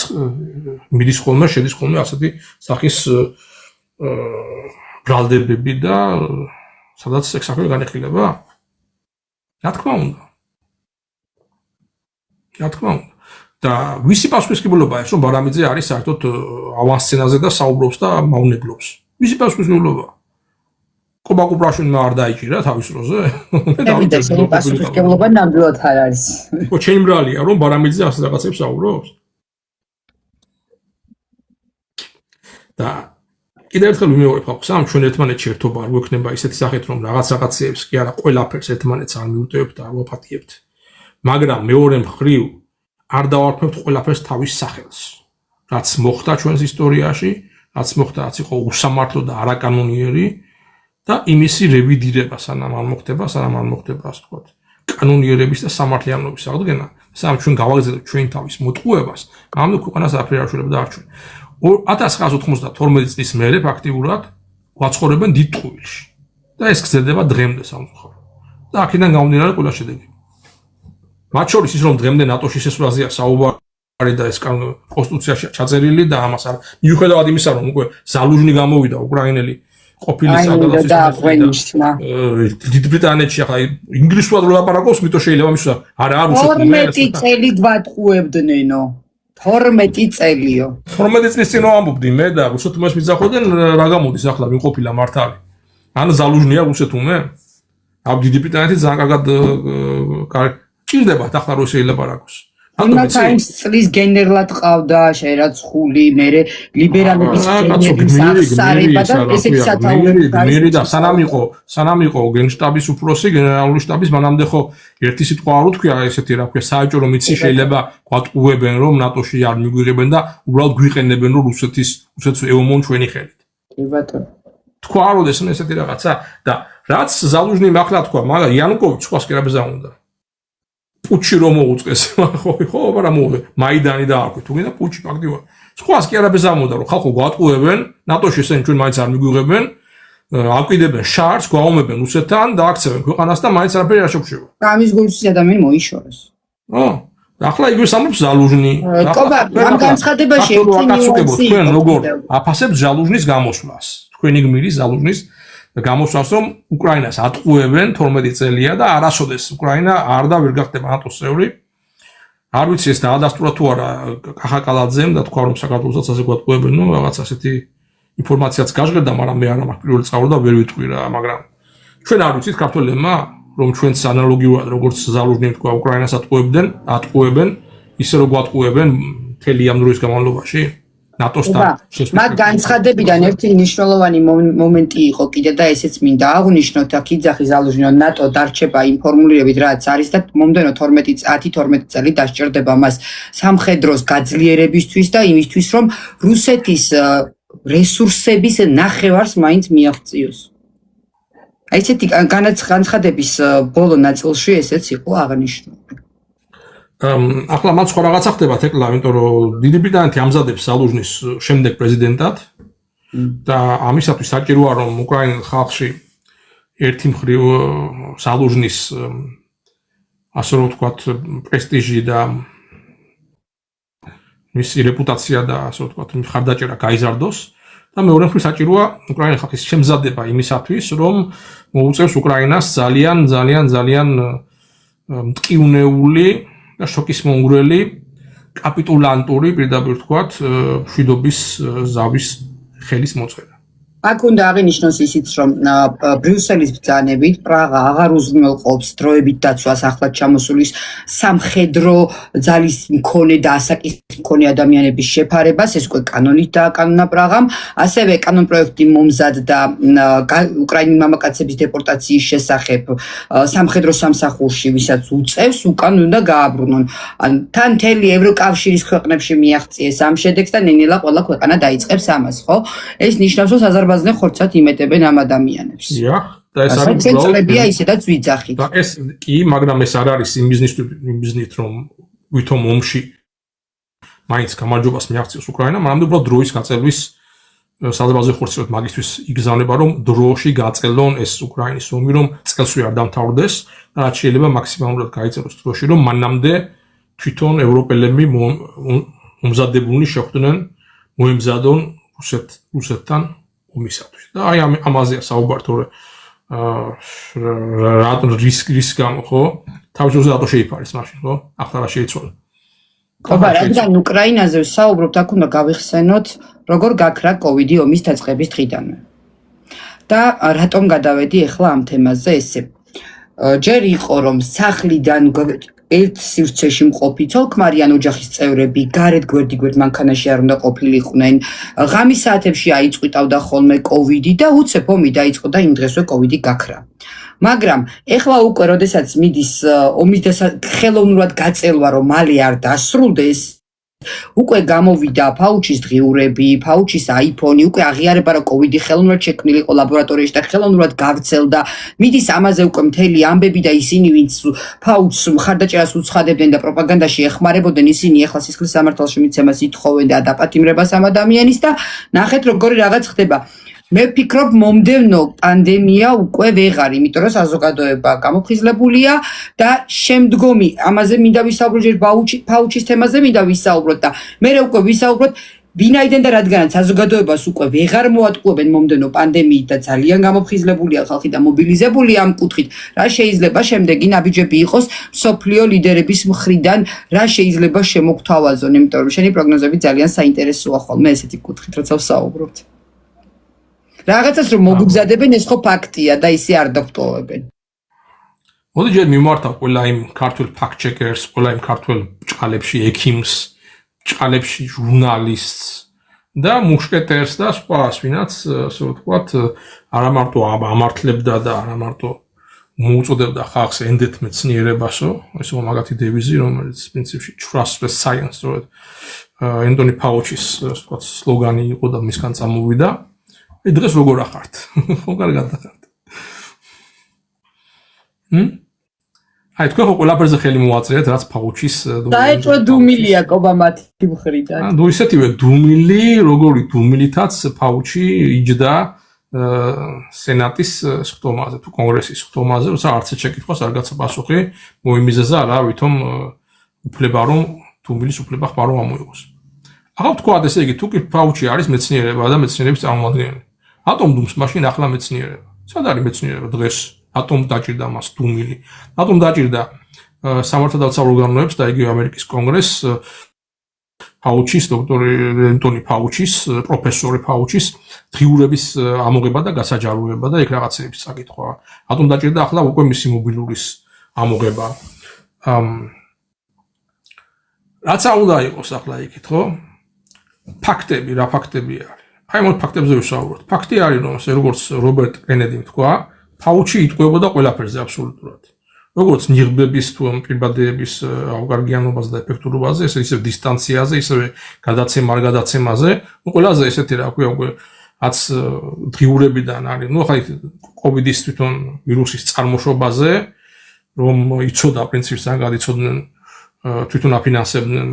მიდის ხოლმე შედის ხოლმე ასეთი სახის ბრალდებები და სადაც ეს საქმე განეხილება რა თქმა უნდა და ვისი პასუხისმგებლობაა ეს, რომ ბარამიძე არის საერთოდ ავანსცენაზე და საუბრობს და მავნებლობს. ვისი პასუხისმგებლობაა? კობა კუპრაშვილმა არ დაიჭირა თავის დროზე? მე პასუხისმგებლობა ნამდვილად არ არის. ხო, ჩემი ბრალია, რომ ბარამიძე ასე რაღაცებს საუბრობს. და კიდევ ერთხელ ვიმეორებ ხალხს, ამ ჩვენ ერთმანეთში ერთობა არ გვექნება ისეთი სახით, რომ რაღაცეებს კი არა ყველაფერს ერთმანეთს არ მივუტევებთ და არ ვაფათიებთ. მაგრამ მეორე მხრივ არ დავარქმევთ ყველაფერს თავის სახელს. რაც მოხდა ჩვენს ისტორიაში, რაც მოხდა, რაც იყო უსამართლო და არაკანონიერი და იმისი რევიდირება სანამ არ მოხდება, ასე ვთქვათ, კანონიერების და სამართლიანობის აღდგენა, სამ ჩვენ გავაგზავნებთ ჩვენ თავის მოტყუებას, ამ ქვეყანას არაფერი არ შეიძლება დაარჩენ. 1992 წლის მერე ფაქტიურად ვაცხოვრებენ დიდ ტყუილში და ეს გრძელდება დღემდე სამწუხაროდ. და აქედან გამომდინარე ყველა შედეგი. მათ შორის ის რომ დღემდე ნატოში შესვლაზეა საუბარი და ეს კონსტიტუციაში ჩაწერილი და ამას არ მიუხედავად იმისა რომ უკვე ზალუჟნი გამოვიდა უკრაინელი ყოფილი სადღაც დიდ ბრიტანეთში ახლა ინგლისურად რო ლაპარაკობს მითო შეიძლება მისვა არა 12 წელი გვატყუებდნენო 12 წელიო 12 წლის წინ ამბობდი მე და რუსეთმას მიზახოდენ რა გამოდის ახლა ვინ ყოფილა მართალი ან ზალუჟნია რუსეთუმე ამ დიდი ბრიტანეთი ძალიან კარგად ჭირდებათ ახლა რო შეიძლება ლაპარაკოს Sometimes წლის გენერლად ყავდა შერაცხული, მე ლიბერალების გენერლის აღსარება და ესეც სათაური და სანამ იყო გენშტაბის უფროსი, გენერალური შტაბის მანამდე ხო ერთი სიტყვა არ უთქვია ესეთი რა ქვია, საეჭვო რომ იცი შეიძლება გვატყუებენ რომ ნატოში არ მიგვიღებენ და უბრალოდ გვიყენებენ რომ რუსეთს ეომონ ჩვენი ხელით. კი ბატონო. თქვა რომ ესეთი რაღაცა და რაც ზალუჟნიმ ახლა თქვა, მაგრამ იანუკოვიჩს სხვას კი რა ბზა უნდა. პუჩი რომ მოუწყეს ხო მაგრამ მაიდანი დააკვით თუ გინდა პუჩი ფაქტიურად სხვას კი არა ბეზამოდა რომ ხალხო გვატყუებენ ნატოში ესენ ჩვენ მაინც არ მიგვიღებენ აკვიდებენ შარს გვაომებენ რუსეთთან და აქცევენ ქვეყანას და მაინც არაფერი არ შეგვშება ამის გულში ადამიანი მოიშორეს ახლა იგივე სამობს ზალუჟნი ამ განცხადებაში თქვენ როგორ აფასებთ ზალუჟნის გამოსვლას თქვენი გმირის ზალუჟნის გამოსვლას რომ უკრაინას ატყუებენ 12 წელია და არასოდეს უკრაინა არ და ვერ გახდება ნატოს წევრი. არ ვიცი ეს დაადასტურა თუ არა კახაკალაძემ და თქვა რომ საქართველოსაც ასე გვატყუებენ, ნუ რაღაც ასეთი ინფორმაციაც გაჟღერდა, მაგრამ მე არა მაქვს პირველი წავლა და ვერ ვიტყვი რა, მაგრამ ჩვენ არ ვიცით ქართველებმა რომ ჩვენც ანალოგიურად როგორც ზალუჟნიმ თქვა უკრაინას ატყუებენ, ისე რომ გვატყუებენ მთელი ამ დროის განმავლობაში. მათ განცხადებიდან ერთი მნიშვნელოვანი მომენტი იყო კიდე და ესეც მინდა აღვნიშნოთ აქ იძახი ზალუჟნი ნატო დარჩება იმ ფორმულირებით რაც არის და მომდენო 10-12 წელი დასჭირდება მას სამხედროს გაძლიერებისთვის და იმისთვის რომ რუსეთის რესურსების ნახევარს მაინც მიაღწიოს. აი ესეთი განცხადების ბოლო ნაწილში ესეც იყო აღნიშნული. ახლა მათ სხვა რაღაცა ხდებათ ეკლა, იმიტომ რომ დიდი ბრიტანეთი ამზადებს ზალუჟნის შემდეგ პრეზიდენტად და ამისათვის საჭიროა რომ უკრაინელ ხალხში ერთი მხრივ ზალუჟნის ასე რომ ვთქვათ პრესტიჟი და მისი რეპუტაცია და ასე რომ ვთქვათ მხარდაჭერა გაიზარდოს და მეორე მხრივ საჭიროა უკრაინელ ხალხის შემზადება იმისათვის რომ მოუწევს უკრაინას ძალიან მტკივნეული და შოკის მომგვრელი კაპიტულანტური პირდაპირ ვთქვათ მშვიდობის ზავის ხელის მოწყება. აქ უნდა აღინიშნოს ისიც რომ ბრიუსელის ბრძანებით პრაღა აღარ უზრუნველყოფს დროებით დაცვას ახლად ჩამოსული სამხედრო ძალის მქონე და ასაკის მქონე ადამიანების შეფარებას ეს უკვე კანონით დააკანონა პრაღამ ასევე კანონპროექტი მომზადდა უკრაინელ მამაკაცების დეპორტაციის შესახებ სამხედრო სამსახურში ვისაც უწევს უკან უნდა გააბრუნონ თან მთელი ევროკავშირის ქვეყნებში მიაღწიეს ამ შედეგს და ნენელა ყველა ქვეყანა დაიწყებს ამას ხო ეს ნიშნავს რომ ბაზნე ხორცად იმეტებენ ამ ადამიანებს. დიახ, და ეს არის უბრალოდ ისედაც ვიძახით. და ეს კი, მაგრამ ეს არ არის იმ ბიზნესით რომ ვითომ ომში მაინც გამარჯვებას მიაღწიოს უკრაინა, მაგრამ უბრალოდ დროის გაწელვის სადაბაზე ხორცად მაგისთვის იგზავნება რომ დროში გაწელონ ეს უკრაინის ომი რომ წელსვე არ დამთავრდეს და რაც შეიძლება მაქსიმალურად გაიწეროს დროში რომ მანამდე თვითონ ევროპელები მომზადებულნი შეხვდნენ მოემზადონ რუსეთთან ომისათვის. და აი ამაზეა საუბარი თორე რატომ რისკ გამო ხო? თავის რატო შეიფარეს მაშინ ხო? ახლა რა შეიცვალა. ობა, რადგან უკრაინაზე ვსაუბრობთ, აქ უნდა გავიხსენოთ, როგორ გაქრა კოვიდი ომის დაწყების დღიდანვე. და რატომ გადავედი ახლა ამ თემაზე ესე. ჯერ იყო რომ სახლიდან ერთ სივრცეში მყოფი ცოლ-ქმარიან ოჯახის წევრები გარეთ გვერდიგვერდ მანქანაში არ უნდა ყოფილიყვნენ. ღამის საათებში აიწყვიტავდა ხოლმე კოვიდი და უცებ ომი დაიწყო და იმ დღესვე კოვიდი გაქრა. მაგრამ ეხლა უკვე როდესაც მიდის ომის ხელოვნურად გაწელვა რომ მალე არ დასრულდეს უკვე გამოვიდა ფაუჩის დღიურები, ფაუჩის აიფონი, უკვე აღიარება რომ კოვიდი ხელოვნურად შექმნილი იყო ლაბორატორიაში და ხელოვნურად გავრცელდა. მიდის ამაზე უკვე მთელი ამბები და ისინი ვინც ფაუჩს მხარდაჭერას უცხადებდნენ და პროპაგანდაში ეხმარებოდნენ, ისინი ეხლა სისხლის სამართალში მიცემას ითხოვენ და დაპატიმრებას ამ ადამიანის და ნახეთ როგორი რაღაც ხდება. მე ვფიქრობ მომდევნო პანდემია უკვე ვეღარ, იმიტომ რომ საზოგადოება გამოფხიზლებულია და შემდგომი ამაზე მინდა ვისაუბროთ ჯერ ფაუჩის თემაზე მინდა ვისაუბროთ და მე უკვე ვისაუბროთ ვინაიდან და რადგანაც საზოგადოებას უკვე ვეღარ მოატყუებენ მომდევნო პანდემიით და ძალიან გამოფხიზლებულია ხალხი და მობილიზებულია ამ კუთხით, რა შეიძლება შემდეგი ნაბიჯები იყოს მსოფლიო ლიდერების მხრიდან, რა შეიძლება შემოგთავაზონ, იმიტომ რომ შენი პროგნოზები ძალიან საინტერესოა ხოლმე ესეთი კუთხით, როცა ვსაუბრობთ. რაღაცას რომ მოგგზადებენ ეს ხო ფაქტია და ისე არ დაგტოვებენ. მოდი ჯერ მიმართავ ყველა იმ ქართულ ფაქტ-ჩეკერს, ყველა იმ ქართულ ბჭყალებში ექიმს, ბჭყალებში ჟურნალისტს და მუშკეტერს და სხვას, ვინაც ასე ვთქვათ, არა მარტო ამართლებდა და არა მარტო მოუწოდებდა ხალხს ენდეთ მეცნიერებასო, ეს იყო მაგათი დევიზი, რომელიც პრინციპში trustless science, რომ ენტონი ფაუჩის ასე ვთქვათ სლოგანი იყო და მისგან წამოვიდა. დღეს როგორ ახართ? ხო კარგად ახართ. აი თქვენ ხო ყველაფერზე ხელი მოაწერეთ, რაც ფაუჩის დაეჭვა დუმილია კობა მათი მხრიდან. ანუ ისეთივე დუმილი, როგორი დუმილითაც ფაუჩი იჯდა სენატის სხდომაზე, თუ კონგრესის სხდომაზე, როცა არც შეკითხვას არ გაცა პასუხი მოიმიზეზა რა, ვითომ უფლება რომ დუმილის უფლება ხმარო ამოიღოს. ახლა ვთქვათ ესე იგი, თუ კი ფაუჩი არის მეცნიერება და მეცნიერების წარმომადგენელი. რატომ დუმს მაშინ ახლა მეცნიერება? სად არის მეცნიერება დღეს? რატომ დაჭირდა მას დუმილი? რატომ დაჭირდა სამართალდამცავ ორგანოებს და იგივე ამერიკის კონგრესს ფაუჩის, დოქტორი ენტონი ფაუჩის, პროფესორი ფაუჩის დღიურების ამოღება და გასაჯაროება და ეგ რაღაცების საკითხვა. რატომ დაჭირდა ახლა უკვე მისი მობილურის ამოღება? რაც არ უნდა იყოს ახლა იქით, ხო? ფაქტები, რა ფაქტები არის? აი მოდ ფაქტებზე ვისაუბროთ. ფაქტი არის, რომ ესე როგორც რობერტ კენედიმ თქვა, ფაუჩი იტყვებოდა ყველაფერზე აბსოლუტურად. როგორც ნიღბების თუ პირბადეების ავგარგიანობას და ეფექტურობაზე, ისე დისტანციაზე, ისევე გადაცემა არ გადაცემაზე, ყველაზე ესეთი რა ქვია, უკვე რაც დღიურებიდან არის. ნუ ხა კოვიდის თვითონ ვირუსის წარმოშობაზე, რომ იცოდა პრინციპს ან გადიცოდნენ თვითონ აფინანსებდნენ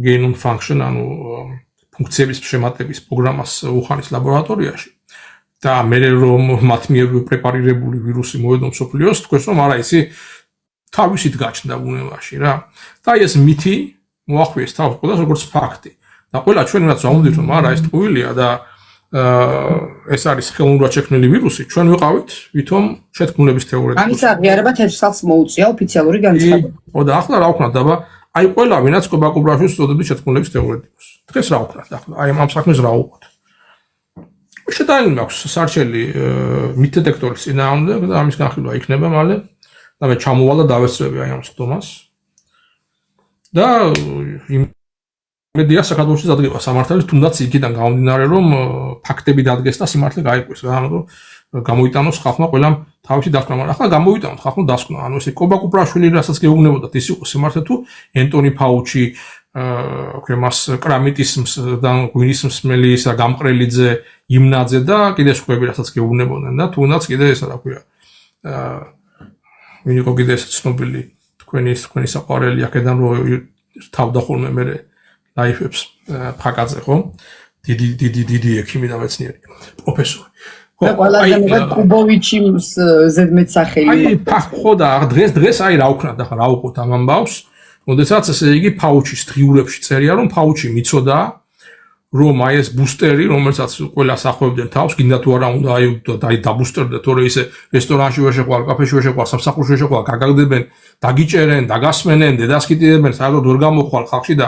gain function, ანუ ფუნქციების შემატების პროგრამას უხანის ლაბორატორიაში და მე რომ მათ მიერ პრეპარირებული ვირუსი მოედო მსოფლიოს, თქვენს რომ არა ისი თავისით გაჩნდა ბუნებაში რა. და ეს მითი მოახვიეს თავს ყველას როგორც ფაქტი. და ყველა ჩვენ რაც ვამბობთ რომ არა ეს ტყუილია და ეს არის ხელოვნურად შექმნილი ვირუსი, ჩვენ ვიყავით ვითომ შეთქმულების თეორიები. ამის აღიარება 11 წელს მოუწია ოფიციალური განცხადება. ხო და ახლა რა ვქნათ დაბა აი ყველა ვინაც კობაკუბრაშვილს უწოდებდა შეთქმულების თეორეტიკოს. დღეს რა ვქნათ ახლა? აი ამ საქმეს რა უყოთ? შეტანილი მაქვს სარჩელი მითდეტექტორის წინააღმდეგ და ამის განხილვა იქნება მალე და მე ჩამოვალ და დავესწრები აი ამ სხდომას. და იმედია საქართველოში დადგება სამართალი, თუნდაც იქიდან გამომდინარე რომ ფაქტები დადგეს და სიმართლე გაიყვეს რა, ანუ გამოიტანოს ხალხმა ყველამ თავისი დასკვნა, მაგრამ ახლა გამოიტანოთ ხალხმა დასკვნა. ანუ ესე კობაკუბრაშვილი რასაც გეუბნებოდათ, ის იყო სიმართლე თუ ენტონი ფაუჩი ქვემას კრამიტის და გვინის მსმელი ისა გამყრელიძე, იმნაძე და კიდე სხვები რასაც გეუბნებოდნენ და თუნდაც კიდე ესა რა ქვია. ვინ იყო კიდე ეს ცნობილი თქვენი საყვარელი აქედან რო თავდა ხოლმე მე ლაიფებს ფაკაძე ხო? დიდი ექიმი და მეცნიერი პროფესორი. და ყველაზე მეტად კუბოვიჩის ზედმეტსახელი. აი ხო და დღეს აი რა ვქნათ ახლა რა უყოთ ამ ამბავს. როდესაც ესე იგი ფაუჩის დღიურებში წერია რომ ფაუჩი მიცოდა რომ აი ეს ბუსტერი რომელსაც ყველა ახავებდნენ თავს გინდა თუ არა უნდა აი დაბუსტერდა თორე ისე რესტორანში ვერ შეყვარ, კაფეში ვერ შეყვარ, სამსახურში ვერ შეყვარ, გაგაგდებენ, დაგიჭერენ, დაგასმენენ, დედას კიდდებენ, საერთოდ ვერ გამოხვალ ხალხში და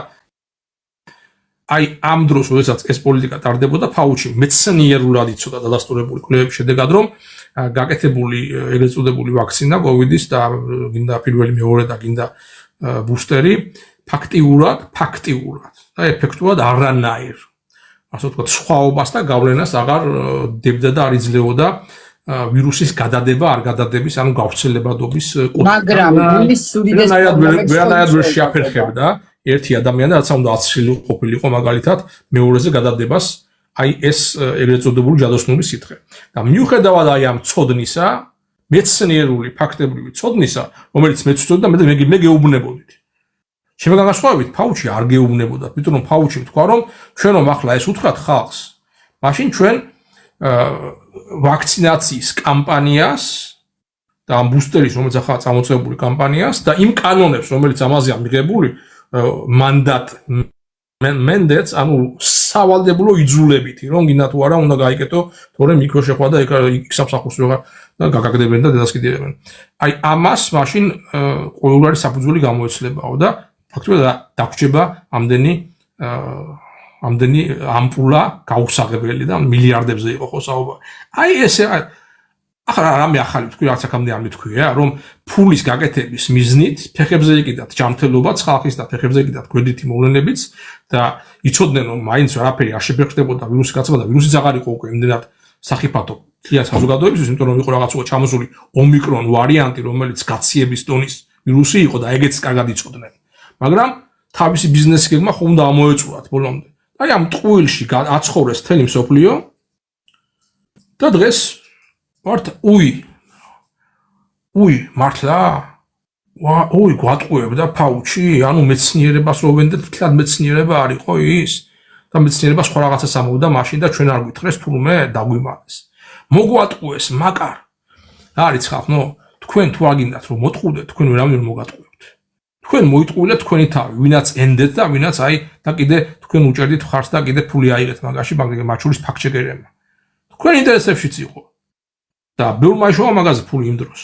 აი ამ დროს, როდესაც ეს პოლიტიკა ტარდებოდა, ფაუჩი მეცნიერულად იცოდა დადასტურებული კვლევების შედეგად, რომ გაკეთებული ეგრეთ წოდებული ვაქცინა COVID-ის და გინდა პირველი, მეორე და გინდა ბუსტერი ფაქტიურად და ეფექტურად არანაირ ასე ვთქვათ, სხვაობას და გავლენას აღარ დებდა და არ იძლეოდა ვირუსის გადადება, არ გადადების, ანუ გავრცელებადობის კუთხე. მაგრამ იმის სუდიდეს ვერანაირად ვერ შეაფერხებდა ერთი ადამიანი, რაც უნდა აცილი ყოფილიყო მაგალითად მეორეზე გადადებას, აი ეს ეგრეთ წოდებული ჯადოსნური სითხე. და მიუხედავად აი ამ ცოდნისა, მეცნიერული ფაქტებრივი ცოდნისა, რომელიც მეც ვწოდდი და მე გეუბნებოდით. ჩემი განსხვავებით ფაუჩი არ გეუბნებოდა, იმიტომ რომ ფაუჩი თქვა რომ ჩვენ რომ ახლა ეს უთხრათ ხალხს, მაშინ ჩვენ ვაქცინაციის კამპანიას და ამ ბუსტერის რომელიც ახლა წამოწეული კამპანიას და იმ კანონებს რომელიც ამაზეა მიღებული მანდატს ანუ სავალდებულო იძულებითი რომ გინდა თუ არა უნდა გაიკეთო თორემ მიკროშეხვა და იქ სამსახურს ვეღარ და გაგაგდებენ და დედასკიდებენ. აი ამას მაშინ ყოველგვარი საფუძველი გამოეცლებაო და ფაქტობრივად დაგვრჩება ამდენი ამპულა გაუსაღებელი და მილიარდებზე იყო ხო საუბარი. აი ესე ახლა რამე ახალი თქვი რაც აქამდე არ მითქვია რომ ფულის გაკეთების მიზნით ფეხებზე ეკიდათ ჯანმრთელობაც ხალხის და ფეხებზე ეკიდათ გვერდითი მოვლენებიც და იცოდნენ რომ მაინც არაფერი არ შეფერხდებოდა ვირუსი გაცემა და ვირუსიც აღარ იყო უკვე იმდენად სახიფათო თლიან საზოგადოებისთვის, იმიტომ რომ იყო რაღაც უკვე ჩამოსული ომიკრონ ვარიანტი რომელიც გაციების დონის ვირუსი იყო და ეგეც კარგად იცოდნენ. მაგრამ თავისი ბიზნესი გეგმა ხომ უნდა ამოეწურათ ბოლომდე. აი ამ ტყუილში აცხოვრეს მთელი მსოფლიო და დღეს ვართ მართლა გვატყუებდა ფაუჩი, ანუ მეცნიერებას რო ვენდეთ, თლად მეცნიერება არ იყო ის და მეცნიერება სხვა რაღაცას ამბობდა მაშინ და ჩვენ არ გვითხრეს თურმე დაგვიმარეს. მოგვატყუეს მაკარ. არის ხალხო, თქვენ თუ აგინდათ რომ მოტყუდეთ, თქვენ ვერავინ არ მოგატყუებთ. თქვენ მოიტყუილეთ თქვენი თავი, ვინაც ენდეთ და ვინაც აი და კიდე თქვენ უჭერდით ხარს და კიდე ფული აიღეთ მაგაში, მაგრამ მათ შორის ფაქტჩეკერებმა. თქვენ ინტერესებშიც იყო. და ბევრმა შევა მაგაზე ფული იმ დროს.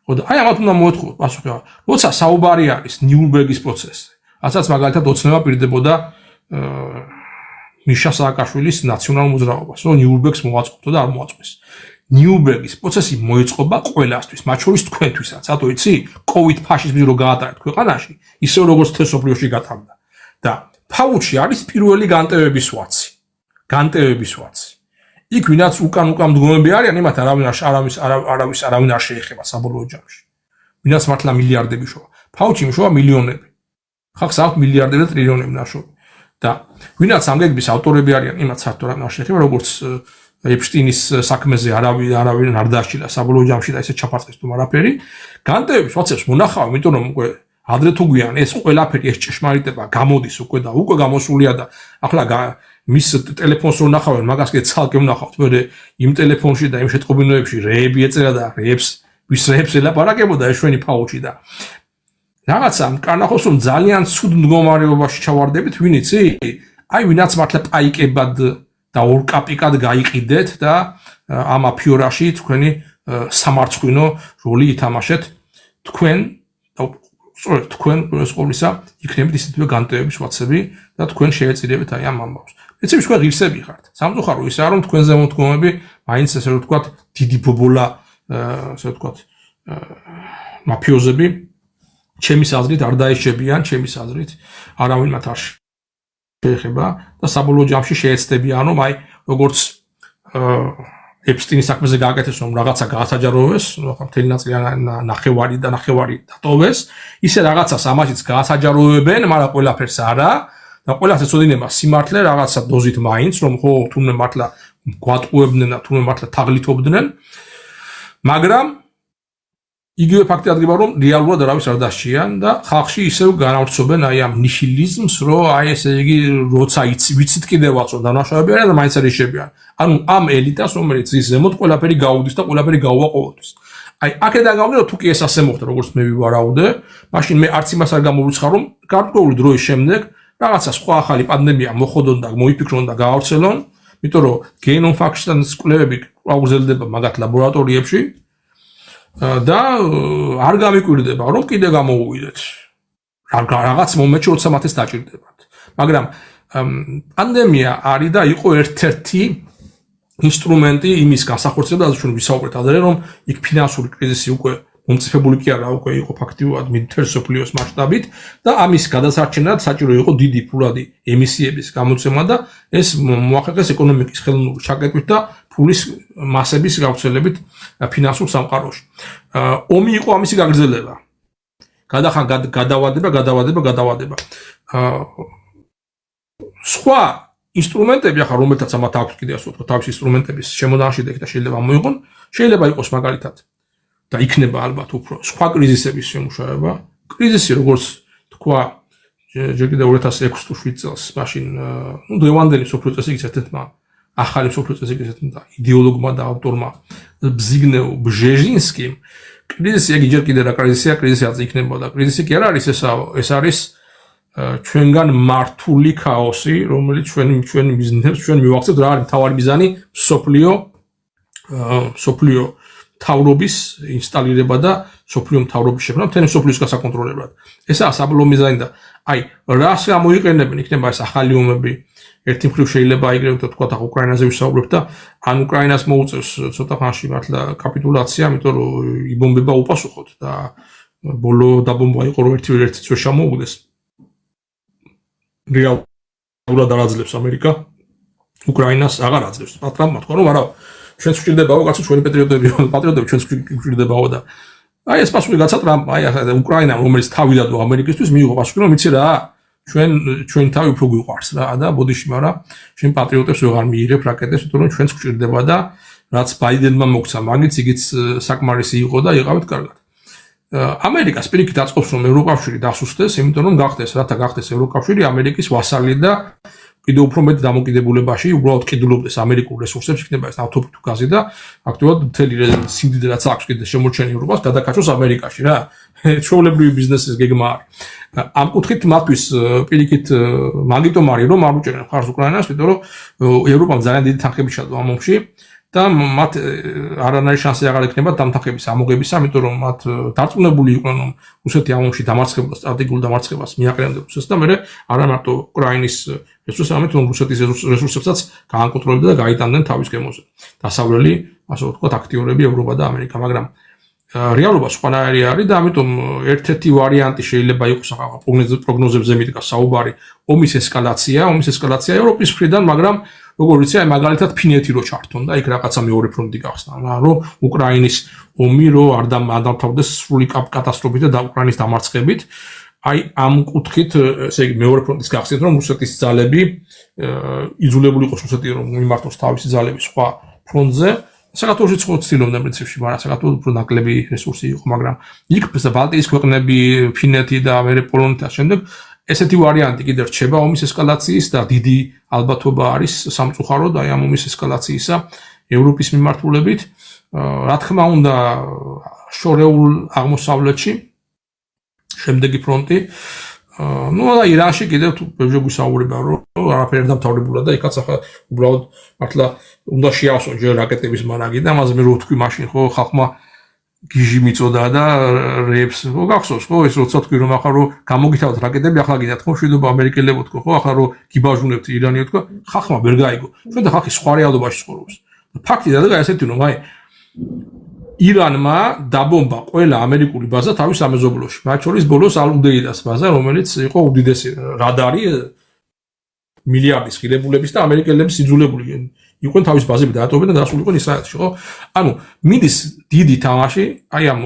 ხო და აი ამათ უნდა მოეთხოვოთ პასუხი. როცა საუბარი არის ნიურნბერგის პროცესზე, რასაც მაგალითად ოცნება პირდებოდა მიშა სააკაშვილის ნაციონალურ მოძრაობას, რომ ნიურნბერგს მოაწყობდო და არ მოაწყდეს. ნიურნბერგის პროცესი მოეწყობა ყველასთვის, მათ შორის თქვენთვისაც. რატო იცი? COVID ფაშიზმი რო გაატარეთ ქვეყანაში, ისე როგორც თესოფლიოში გატარდა. და ფაუჩი არის პირველი განტევების ვაცი. იქ ვინაც უკან მდგომები არიან, იმათ არავინ არ შეეხება საბოლოო ჯამში. ვინაც მართლა მილიარდები შოვა. ფაუჩი შოვა მილიონები. ხალხს აქვს მილიარდები და ტრილიონები ნაშოვი. და ვინაც ამ გეგმის ავტორები არიან, იმათ საერთოდ არ შეეხება, როგორც ეპშტინის საქმეზე არავინ არ დაასჭირა საბოლოო ჯამში და ესე ჩაფარწყეს თუ არაფერი. განტევების ვაცებს მონახავ, იმიტომ რომ უკვე ადრე თუ გვიან ეს ყველაფერი ეს ჭეშმარიტება გამოდის უკვე და უკვე გამოსულია და ახლა მის ტელეფონს რო ნახავენ, მაგას კიდე ცალკე ვნახავთ, მე იმ ტელეფონში და იმ შეტყობინოებში რეები ეწერა და ვის რეებს ელაპარაკებოდა ეს ჩვენი ფაუჩი და რაღაცა მკარნახობს რომ ძალიან ცუდ მდგომარეობაში ჩავარდებით, ვინ იცი? აი ვინაც მართლა პაიკებად და ორკაპიკად გაიყიდეთ და ამ აფიორაში თქვენი სამარცხვინო როლი ითამაშეთ თქვენ სწორედ თქვენ ყოვლისა იქნებით ისეთვე განტევების ვაცები და თქვენ შეეწირებით აი ამ ამბავს. ეცები თქვენ ღირსები ხართ. სამწუხარო ისაა რომ თქვენ ზემოთქმულები მაინც ესე რომ ვთქვათ დიდი ბობოლა ესე ვთქვათ მაფიოზები ჩემის აზრით არ დაეშებიან, ჩემის აზრით არავინ მათ არ შეეხება და საბოლოო ჯამში შეეცდებიან რომ აი როგორც ეპშტინის საქმეზე გააკეთეს რომ რაღაცა გაასაჯაროეს, მთელი ნაწილი ნახევარი დატოვეს, ისე რაღაცას ამაშიც გაასაჯაროებენ, მაგრამ ყველაფერს არა და ყველას ეცოდინება სიმართლე რაღაცა დოზით მაინც, რომ ხო თუნდაც მართლა გვატყუებდნენ და თუნდაც მართლა თაღლითობდნენ, მაგრამ იგივე ფაქტი ადგება რომ რეალურად არავის არ დასჭიან და ხალხში ისევ განავრცობენ აი ამ ნიჰილიზმს, რომ აი ესე იგი როცა ვიცით კიდევაც რომ დანაშაუები არიან და მაინც არ იშებიან. ანუ ამ ელიტას რომელიც ის ზემოთ ყველაფერი გაუდის და ყველაფერი გაუვა ყოველთვის. აი აქედან გამომდინარე რომ თუ კი ეს ასე მოხდა როგორც მე ვივარაუდე, მაშინ მე არც იმას არ გამოვიცხარ რომ გარკვეული დროის შემდეგ რაღაცა სხვა ახალი პანდემია მოხდონ და მოიფიქრონ და გაავრცელონ, იმიტომ რომ გენომ ფაქტორის კვლევები გაუგრძელდება მაგათ ლაბორატორიებში და არ გამიკვირდება რომ კიდე გამოუვიდეთ. რაღაც მომენტში როცა მათ ეს დაჭირდებათ. მაგრამ პანდემია არის და იყო ერთ-ერთი ინსტრუმენტი იმის განსახორციელებლად, ჩვენ ვისაუბრეთ ადრე, რომ იქ ფინანსური კრიზისი უკვე მომწიფებული კი არა, უკვე იყო ფაქტიურად მთელი მსოფლიოს მასშტაბით და ამის გადასარჩენად საჭირო იყო დიდი ფულადი ემისიების გამოცემა და ეს მოახერხეს ეკონომიკის ხელოვნური ჩაკეტვით და ფულის მასების გავრცელებით ფინანსურ სამყაროში. ომი იყო ამისი გაგრძელება. გადავადება. სხვა ინსტრუმენტები ახლა რომელთაც ამათ აქვს კიდე ასე ვთქვათ, თავის ინსტრუმენტების შემონახშირდეთ და შეიძლება მოიყონ, შეიძლება იყოს მაგალითად და იქნება ალბათ უფრო სხვა კრიზისების შემუშავება. კრიზისი როგორც თქვა ჯერ კიდევ 2006 თუ 7 წელს მაშინ დღევანდელი სოფლიო წესრიგის ერთ-ერთმა ახალი სოფლიო წესრიგის ერთ-ერთმა იდეოლოგმა და ავტორმა ბზიგნევ ბჟეჟინსკიმ კრიზისი იგი ჯერ კიდევ რა კრიზისია, კრიზისიც იქნებოდა. კრიზისი კი არ არის ეს არის ჩვენგან მართული ქაოსი, რომელიც ჩვენ ბიზნესს ჩვენ მივახცევთ რა არის მთავარი მიზანი სოფლიო თავრობის ინსტალირება და სოფლიო მთავრობის შექმნა მთელი სოფლიოს გასაკონტროლებლად. ესაა საბოლოო მიზანი და აი რას გამოიყენებენ იქნება ეს ახალი ომები. ერთი მხრივ შეიძლება აიგრევთ და თქვა უკრაინაზე ვისაუბრებთ და ან უკრაინას მოუწევს ცოტა ხანში მართლა კაპიტულაცია, იმიტომ რომ იბომბება უპასუხოდ და ბოლო დაბომბვა იყო რომ ერთი წვე შემოუგდეს. რეალურად არ აძლევს ამერიკა უკრაინას აღარ აძლევს. ტრამპმა თქვა რომ არა ჩვენც გვჭირდებაო კაცო ჩვენი პატრიოტები ჩვენც გვჭირდებაო და აი ეს პასუხი გაცა ტრამპმა აი ახლა უკრაინა რომელიც თავი დადო ამერიკისთვის მიიღო პასუხი რომ იცი რა ჩვენ თავი უფრო გვიყვარს რა და ბოდიში მაგრამ შენ პატრიოტებს ვეღარ მიიღებ რაკეტებს იმიტომ რომ ჩვენც გვჭირდება და რაც ბაიდენმა მოგცა მაგიც იგიც საკმარისი იყო და იყავით კარგად. ამერიკას პირიქით აწყობს რომ ევროკავშირი დასუსტდეს, იმიტომ რომ რათა გახდეს ევროკავშირი ამერიკის ვასალი და კიდევ უფრო მეტ დამოკიდებულებაში უბრალოდ კიდულობდეს ამერიკულ რესურსებს, იქნება ეს ნავთობი თუ გაზი და აქტიურად მთელი სიმდიდრე რაც აქვს კიდე შემორჩენილი ევროპას გადაკაჩოს ამერიკაში რა. ჩვეულებრივი ბიზნესის გეგმა არის. ამ კუთხით მათთვის პირიქით მაგიტომ არის რომ არ უჭერენ მხარს უკრაინას, იმიტომ რომ ევროპამ ძალიან დიდი თანხები ჩადო ამ ომში. და მათ არანაირი შანსი აღარ ექნება დამთანხების ამოღებისა, იმიტომ რომ მათ დარწმუნებული იყვნენ რომ რუსეთი ამ ომში დამარცხებულს, სტრატეგიულ დამარცხებას მიაყენებდა რუსეთს და მერე არა მარტო უკრაინის რესურსებს, არამედ რომ რუსეთის რესურსებსაც გაანკონტროლებდა და გაიტანდნენ თავის გემოზე. დასავლელი, ასე ვთქვათ, აქტიორები ევროპა და ამერიკა, მაგრამ რეალობა სხვანაირი არის და ამიტომ ერთ-ერთი ვარიანტი შეიძლება იყოს ახლა პროგნოზებზე მიდგა საუბარი ომის ესკალაცია ევროპის მხრიდან, მაგრამ როგორ ვიცი, აი მაგალითად ფინეთი რო ჩართონ და იქ რაღაცა მეორე ფრონტი გახსნა, რომ უკრაინის ომი რო არ დამთავრდეს სრული კატასტროფით და უკრაინის დამარცხებით. აი ამ კუთხით, ესე იგი მეორე ფრონტის გახსნით, რომ რუსეთის ძალები იძულებული იყოს რუსეთი რომ მიმართოს თავისი ძალები სხვა ფრონტზე. საქართველოში ცდილობდნენ პრინციპში, მაგრამ საქართველოს უფრო ნაკლები რესურსი იყო, მაგრამ იქ ბალტიის ქვეყნები, ფინეთი და ამერე პოლონეთი და შემდეგ ესეთი ვარიანტი კიდევ რჩება ომის ესკალაციის და დიდი ალბათობა არის სამწუხაროდ აი ამ ომის ესკალაციისა ევროპის მიმართულებით. რა თქმა უნდა, შორეულ აღმოსავლეთში შემდეგი ფრონტი და ირანში კიდევ თუ ბევრი გვისაუბრება რომ არაფერი არ დამთავრებულა და იქაც ახლა უბრალოდ მართლა უნდა შეავსონ ჯერ რაკეტების მარაგი და ამაზე მე რო ვთქვი მაშინ ხო ხალხმა გიჟი მიწოდა და რეებს ხო გახსოვს ხო ეს როცა თქვი რომ ახლა რომ გამოგითავთ რაკეტები ახლა გინდათ ხო შვიდობა ამერიკელებო თქო ხო ახლა რომ გიბაჟუნებთ ირანიო თქო ხალხმა ვერ გაიგო ჩვენ და ხალხი სხვა რეალობაში ცხოვრობს ფაქტი და ესეთი რომ აი ირანმა დაბომბა ყველა ამერიკული ბაზა თავის სამეზობლოში მათ შორის ბოლოს ალ-უდეიდას ბაზა რომელიც იყო უდიდესი რადარი მილიარდის ღირებულების და ამერიკელების იძულებული იყვნენ თავის ბაზები დაატოვებენ და დასულიყვნენ ისრაელში ხო ანუ მიდის დიდი თამაში აი ამ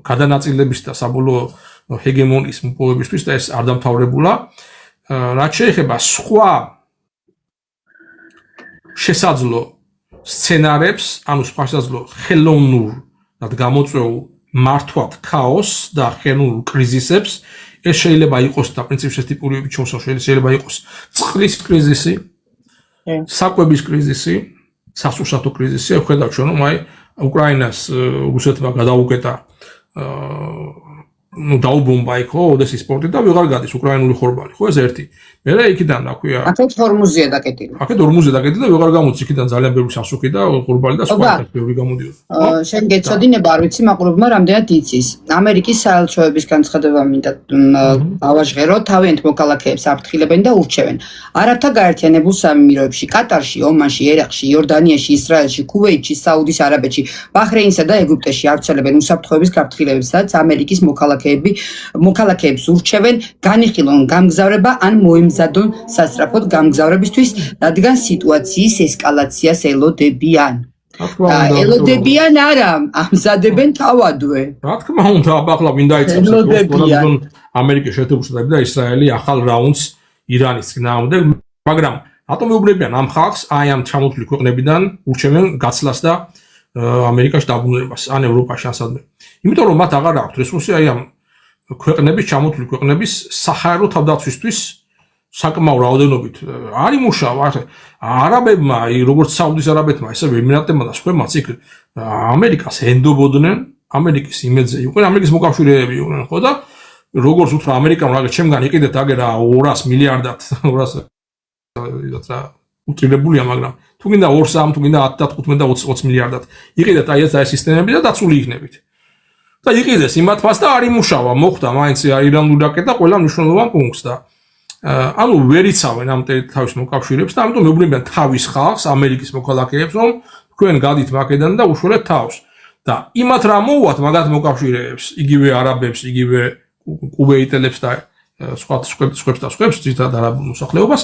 გადანაწილების და საბოლოო ჰეგემონიის მოპოვებისთვის და ეს არ დამთავრებულა რაც შეეხება სხვა შესაძლო სცენარებს ანუ სხვა შესაძლო ხელოვნურ და გამოწვეულ მართვად ქაოსს და ხელოვნურ კრიზისებს ეს შეიძლება იყოს და პრინციპში ეს ტიპური ჩონსო შეიძლება იყოს წყლის კრიზისი, საკვების კრიზისი, სასურსათო კრიზისი, ხედავთ ჩვენ რომ აი უკრაინას რუსეთმა გადაუკეტა ну დაუბომბა იქ ხო ოდესის სპორტი და ვეღარ გადის უკრაინული ხორბალი ხო ეს ერთი მერე იქიდან რა ქვია აქეთ ჰორმუზია დაკეტილი აქეთ ორმუზე დაკეტილი და ვეღარ გამოდის იქიდან ძალიან ბევრი სასუქი და ხორბალი და სხვა ბევრი გამოდიოდა შენ გეცოდინება არ ვიცი მაყურებელმა რამდენად იცის ამერიკის საელჩოების განცხადება მინდა ავაჟღერო თავიანთ მოქალაქეებს აფრთხილებენ და ურჩევენ არაბთა გაერთიანებულ საამიროებში კატარში ომანში ერაყში იორდანიაში ისრაელში ქუვეითში საუდის არაბეთში ბაჰრეინსა და ეგვიპტეში ავრცელებენ უსაფრთხოების გაფრთხილებებს სადაც ამერიკის მოქალაქეებს ურჩევენ განიხილონ გამგზავრება ან მოემზადონ სასწრაფოდ გამგზავრებისთვის, რადგან სიტუაციის ესკალაციას ელოდებიან. ელოდებიან არა, ამზადებენ თავადვე. რა თქმა უნდა, ახლა ვინ დაიწყებს ამერიკის შეერთებული შტატები და ისრაელი ახალ რაუნდს ირანის წინააღმდეგ, მაგრამ რატომ ეუბნებიან ამ ხალხს აი ამ ჩამოთვლილი ქვეყნებიდან ურჩევენ გაცლას და ამერიკაში დაბრუნებას ან ევროპაში ან სადმე. იმიტომ რომ მათ აღარ აქვთ რესურსი აი ამ ქვეყნების ჩამოთვლილი ქვეყნების საჰაერო თავდაცვისთვის საკმაო რაოდენობით არ იმუშავა არაბებმა როგორც საუდის არაბეთმა ისევე ემირატებმა და სხვებმაც იქ ამერიკას ენდობოდნენ ამერიკის იმედზე იყვნენ ამერიკის მოკავშირეები იყვნენ ხო და როგორც უთხრა ამერიკამ რა ჩემგან იყიდეთ აგერა 200 მილიარდად 200 რა უტრირებულია მაგრამ თუ გინდა 2-3 თუ გინდა 10-15 და 20 მილიარდად იყიდეთ აი ეს სისტემები და დაცული იქნებით და იყიდეს იმათ ფას და არ იმუშავა მოხდა მაინც ირანული რაკეტა ყველა მნიშვნელოვან პუნქტს და ანუ ვერ იცავენ ამ თავის მოკავშირეებს და ამიტომ მეუბნებიან თავის ხალხს ამერიკის მოქალაქეებს რომ თქვენ გადით მაკედან და უშველეთ თავს და იმათ რა მოუვათ მაგათ მოკავშირეებს იგივე არაბებს იგივე კუვეიტელებს და სხვებს ძირითადად არაბულ მოსახლეობას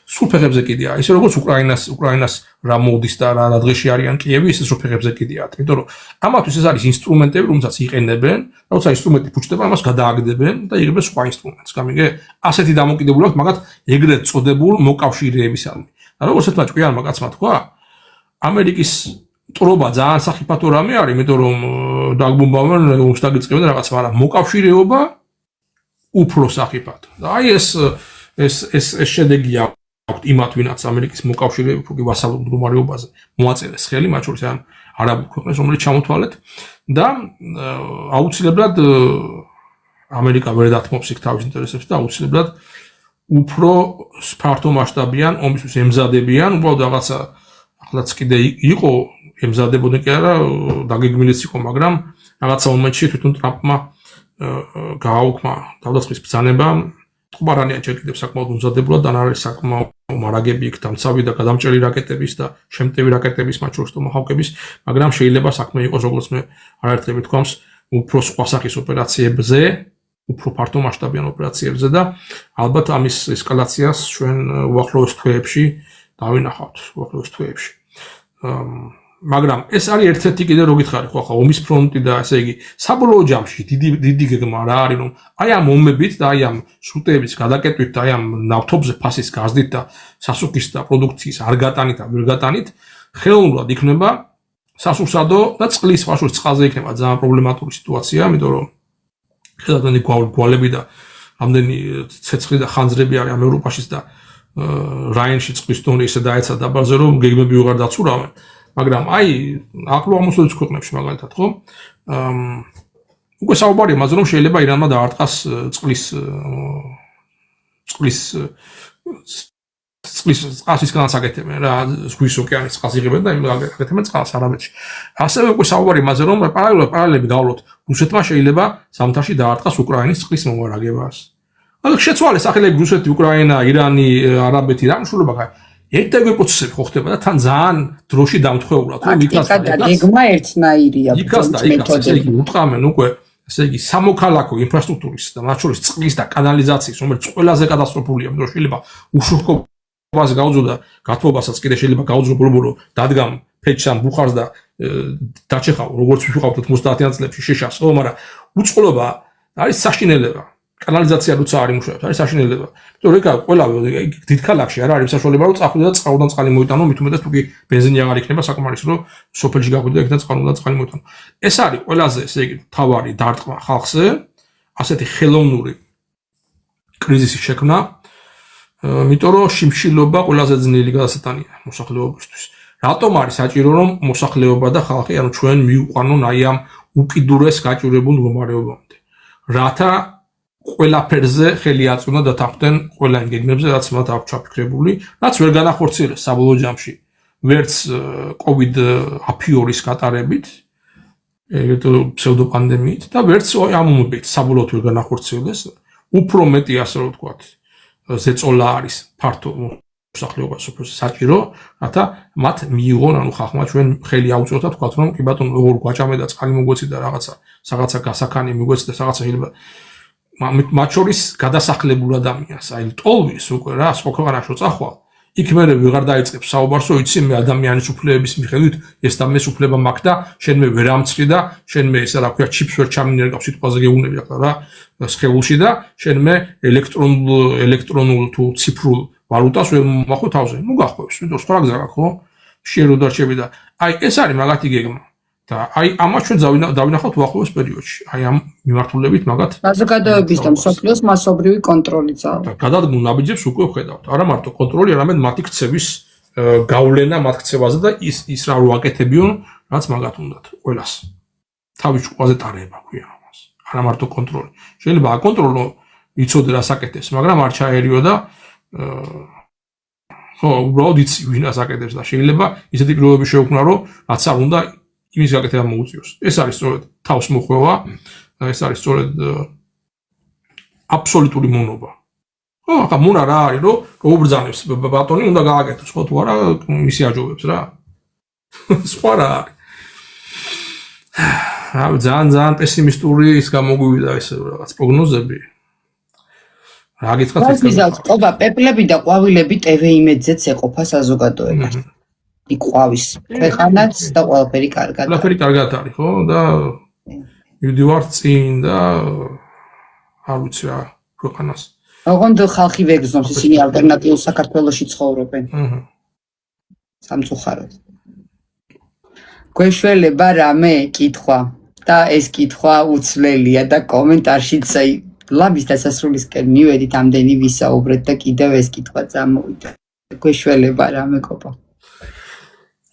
სულ ფეხებზე კიდია ისე როგორც უკრაინას რა მოდის და რა დღეში არიან კიევი ისე სულ ფეხებზე კიდიათ იმიტომ რომ ამათთვის ეს არის ინსტრუმენტები რომელსაც იყენებენ როცა ინსტრუმენტი ფუჭდება ამას გადააგდებენ და იღებენ სხვა ინსტრუმენტს გამიგე ასეთი დამოკიდებული აქვს მაგათ ეგრეთ წოდებულ მოკავშირეებისადმი და როგორც ერთმა ჭკვიანმა კაცმა თქვა ამერიკის ტრობა ძალიან სახიფათო რამე არის იმიტომ რომ დაგბომბავენ ომს დაგიწყებენ რაღაცა მაგრამ მოკავშირეობა უფრო სახიფათო და აი ეს შედეგი აქვს იმათ ვინაც ამერიკის მოკავშირეები უკვე ვასალურ მდგომარეობაზე მოაწერეს ხელი მათ შორის ამ არაბულ ქვეყნებს რომელიც ჩამოთვალეთ და აუცილებლად ამერიკა ვერ დათმობს იქ თავის ინტერესებს და აუცილებლად უფრო ფართო მასშტაბიან ომისთვის ემზადებიან უბრალოდ რაღაცა ახლაც კიდე იყო ემზადებოდნენ კი არა დაგეგმილიც იყო მაგრამ რაღაცა მომენტში თვითონ ტრამპმა გააუქმა თავდასხმის ბრძანება ყუბარანია ჯერ კიდევ საკმაოდ უმზადებულად და არის საკმაოდ მარაგები იქ დამცავი და გადამჭერი რაკეტების და შემტევი რაკეტების მათ შორის ტომაჰავკების მაგრამ შეიძლება საქმე იყოს როგორც მე არაერთხელ ვთქვამს უფრო სხვა სახის ოპერაციებზე უფრო ფართო მასშტაბიან ოპერაციებზე და ალბათ ამის ესკალაციას ჩვენ უახლოეს თვეებში დავინახავთ უახლოეს თვეებში მაგრამ ეს არის ერთ-ერთი კიდე რო გითხარი ხო ახლა ომის ფრონტი და ესე იგი საბოლოო ჯამში დიდი გეგმა რა არის რომ აი ამ ომებით და აი ამ სრუტეების გადაკეტვით და აი ამ ნავთობზე ფასის გაზდით და სასუქის და პროდუქციის არ გატანით და ვერ გატანით ხელოვნურად იქნება სასურსადო და წყლის ფაშურის წყალზე იქნება ძალიან პრობლემატური სიტუაცია იმიტომ რომ ხელადანი გვალები და ამდენი ცეცხლი და ხანძრები არის ამ ევროპაშიც და რაინში წყლის დონე ისე დაეცა დაბალზე რომ გეგმები უღარ დაცურავენ მაგრამ აი ახლო აღმოსავლეთის ქვეყნებში მაგალითად ხო უკვე საუბარია იმაზე რომ შეიძლება ირანმა დაარტყას წყლის განსაკეთებენ რა ზღვის ოკეანის წყალს იღებენ და იმ გაკეთებენ წყალს არაბეთში ასევე უკვე საუბარია იმაზე რომ პარალელები გავლოთ რუსეთმა შეიძლება ზამთარში დაარტყას უკრაინის წყლის მომარაგებას ანუ შეცვალე სახელები რუსეთი უკრაინა ირანი არაბეთი რა მნიშვნელობა გაქვს ერთ-ერთი პროცესები ხო ხდება და თან ძალიან დროში დამთხეულად რომ იქაც გეგმა ერთნაირია ესე იგი უტყამენ უკვე ესე იგი სამოქალაქო ინფრასტრუქტურის და მათ შორის წყლის და კანალიზაციის რომელიც ყველაზე კატასტროფულია იმიტომ რომ შეიძლება უშუქობას გაუძლო და გათბობასაც კიდე შეიძლება გაუძლო რომ დადგამ ფეჩან ბუხარს და დაჩეხავ როგორც ვიყავთ 90-იან წლებში შეშას ხო მაგრამ უწყლობა არის საშინელება კანალიზაცია როცა არ იმუშავებს არის საშინელება. იმიტომ რომ ეგ ყველა დიდ ქალაქში არ არის საშუალება რომ წახვიდე და წყალიდან წყალი მოიტანო მით უმეტეს თუ კი ბენზინი აღარ იქნება საკმარისი რომ სოფელში გახვიდე და იქიდან წყალიდან წყალი მოიტანო. ეს არის ყველაზე ესე იგი თავარი დარტყმა ხალხზე ასეთი ხელოვნური კრიზისის შექმნა იმიტომ რომ შიმშილობა ყველაზე ძნელი გადასატანია მოსახლეობისთვის. რატომ არის საჭირო რომ მოსახლეობა და ხალხი ანუ ჩვენ მივიყვანონ აი ამ უკიდურეს გაჭირებულ მდგომარეობამდე. რათა ყველაფერზე ხელი აწვნა და დათანხმდნენ ყველა იმ გეგმებზე, რაც მათ აქვს ჩაფიქრებული, რაც ვერ განახორციელეს საბოლოო ჯამში. ვერც COVID აფიორის გატარებით, ფსევდოპანდემიით და ვერც ამ მომენტით საბოლოოდ ვერ განახორციელეს. უფრო მეტი ასე რომ ვთქვათ, ზეწოლა არის ფართო მოსახლეობა სოფელში საჭირო, რათა მათ მიიღონ, ანუ ხალხმა ჩვენ ხელი აუწიოთ და ვთქვათ, რომ კი ბატონო, როგორ გვაჭამე და წყალი მოგვეცი და რაღაცა გასაქანი მიგვეცი და რაღაცა შეიძლება მათ შორის გადასახლებულ ადამიანს, აი ტოლვის უკვე რა, სხვა ქვეყანაში წახვალ, იქ მე ვეღარ დაიწყებს საუბარს, რომ იცი მე ადამიანის უფლებების მიხედვით ეს და მეს უფლება მაქვს და შენ მე ვერ ამცრი და შენ მე ესა რა ქვია ჩიპს ვერ ჩამინერგავ სიტყვაზე გეუბნები რა სხეულში და შენ მე ელექტრონულ თუ ციფრულ ვალუტას ვერ მოახო თავზე. ნუ გახყვევს, ვიდრე სხვა გზა გაქვს, ხო? შეერო დარჩები და აი ეს არის მაგათი გეგმა. და აი ამას ჩვენ დავინახავთ უახლოეს პერიოდში. აი ამ მიმართულებით მაგათ საზოგადოების და მსოფლიოს მასობრივი კონტროლი ძალა. გადადგმულ ნაბიჯებს უკვე ვხედავთ. არა მარტო კონტროლი, არამედ მათი ქცევის გავლენა მათ ქცევაზე და ის რა რო აკეთებიონ, რაც მაგათ უნდათ ყველას. თავის ჭკუაზე ტარება ქვია ამას. არა მარტო კონტროლი. შეიძლება აკონტროლო, იცოდე რას აკეთებს, მაგრამ არ ჩაერიო და ხო, უბრალოდ იცი ვინ რას აკეთებს და შეიძლება ისეთი პირობები შეუქმნა, რომ რაც არ უნდა იმის გაკეთება მოუწიოს. ეს არის სწორედ თავს მოხვევა, ეს არის სწორედ აბსოლუტური მონობა. ხო, ახლა მონა რა არის, რომ გაუბრძანებს ბატონი უნდა გააკეთოს, ხო თუ არა მისი აჯობებს რა. სხვა რა არის. ძალიან პესიმისტური ის გამოგვივიდა ეს რაღაც პროგნოზები. რა გითხრათ ეს? ვიზავს ყობა პეპლები და ყვავილები TV იმედზეც ეყოფა საზოგადოებას. იყვავის ქვეყანაც და ყველაფერი კარგად. ყველაფერი კარგად არის, ხო? და მივდივარ წინ და არ ვიცი რა ქვეყანას. ოღონდ ხალხი ვეგზნობს, ისინი ალტერნატიულ საქართველოში ცხოვრობენ. სამწუხაროდ. გვეშველება რამე კითხვა და ეს კითხვა უცვლელია და კომენტარშიც აი ლაბის დასასრულისკენ მივედით ამდენი ვისაუბრეთ და კიდევ ეს კითხვა წამოვიდა. გვეშველება რამე კოპა.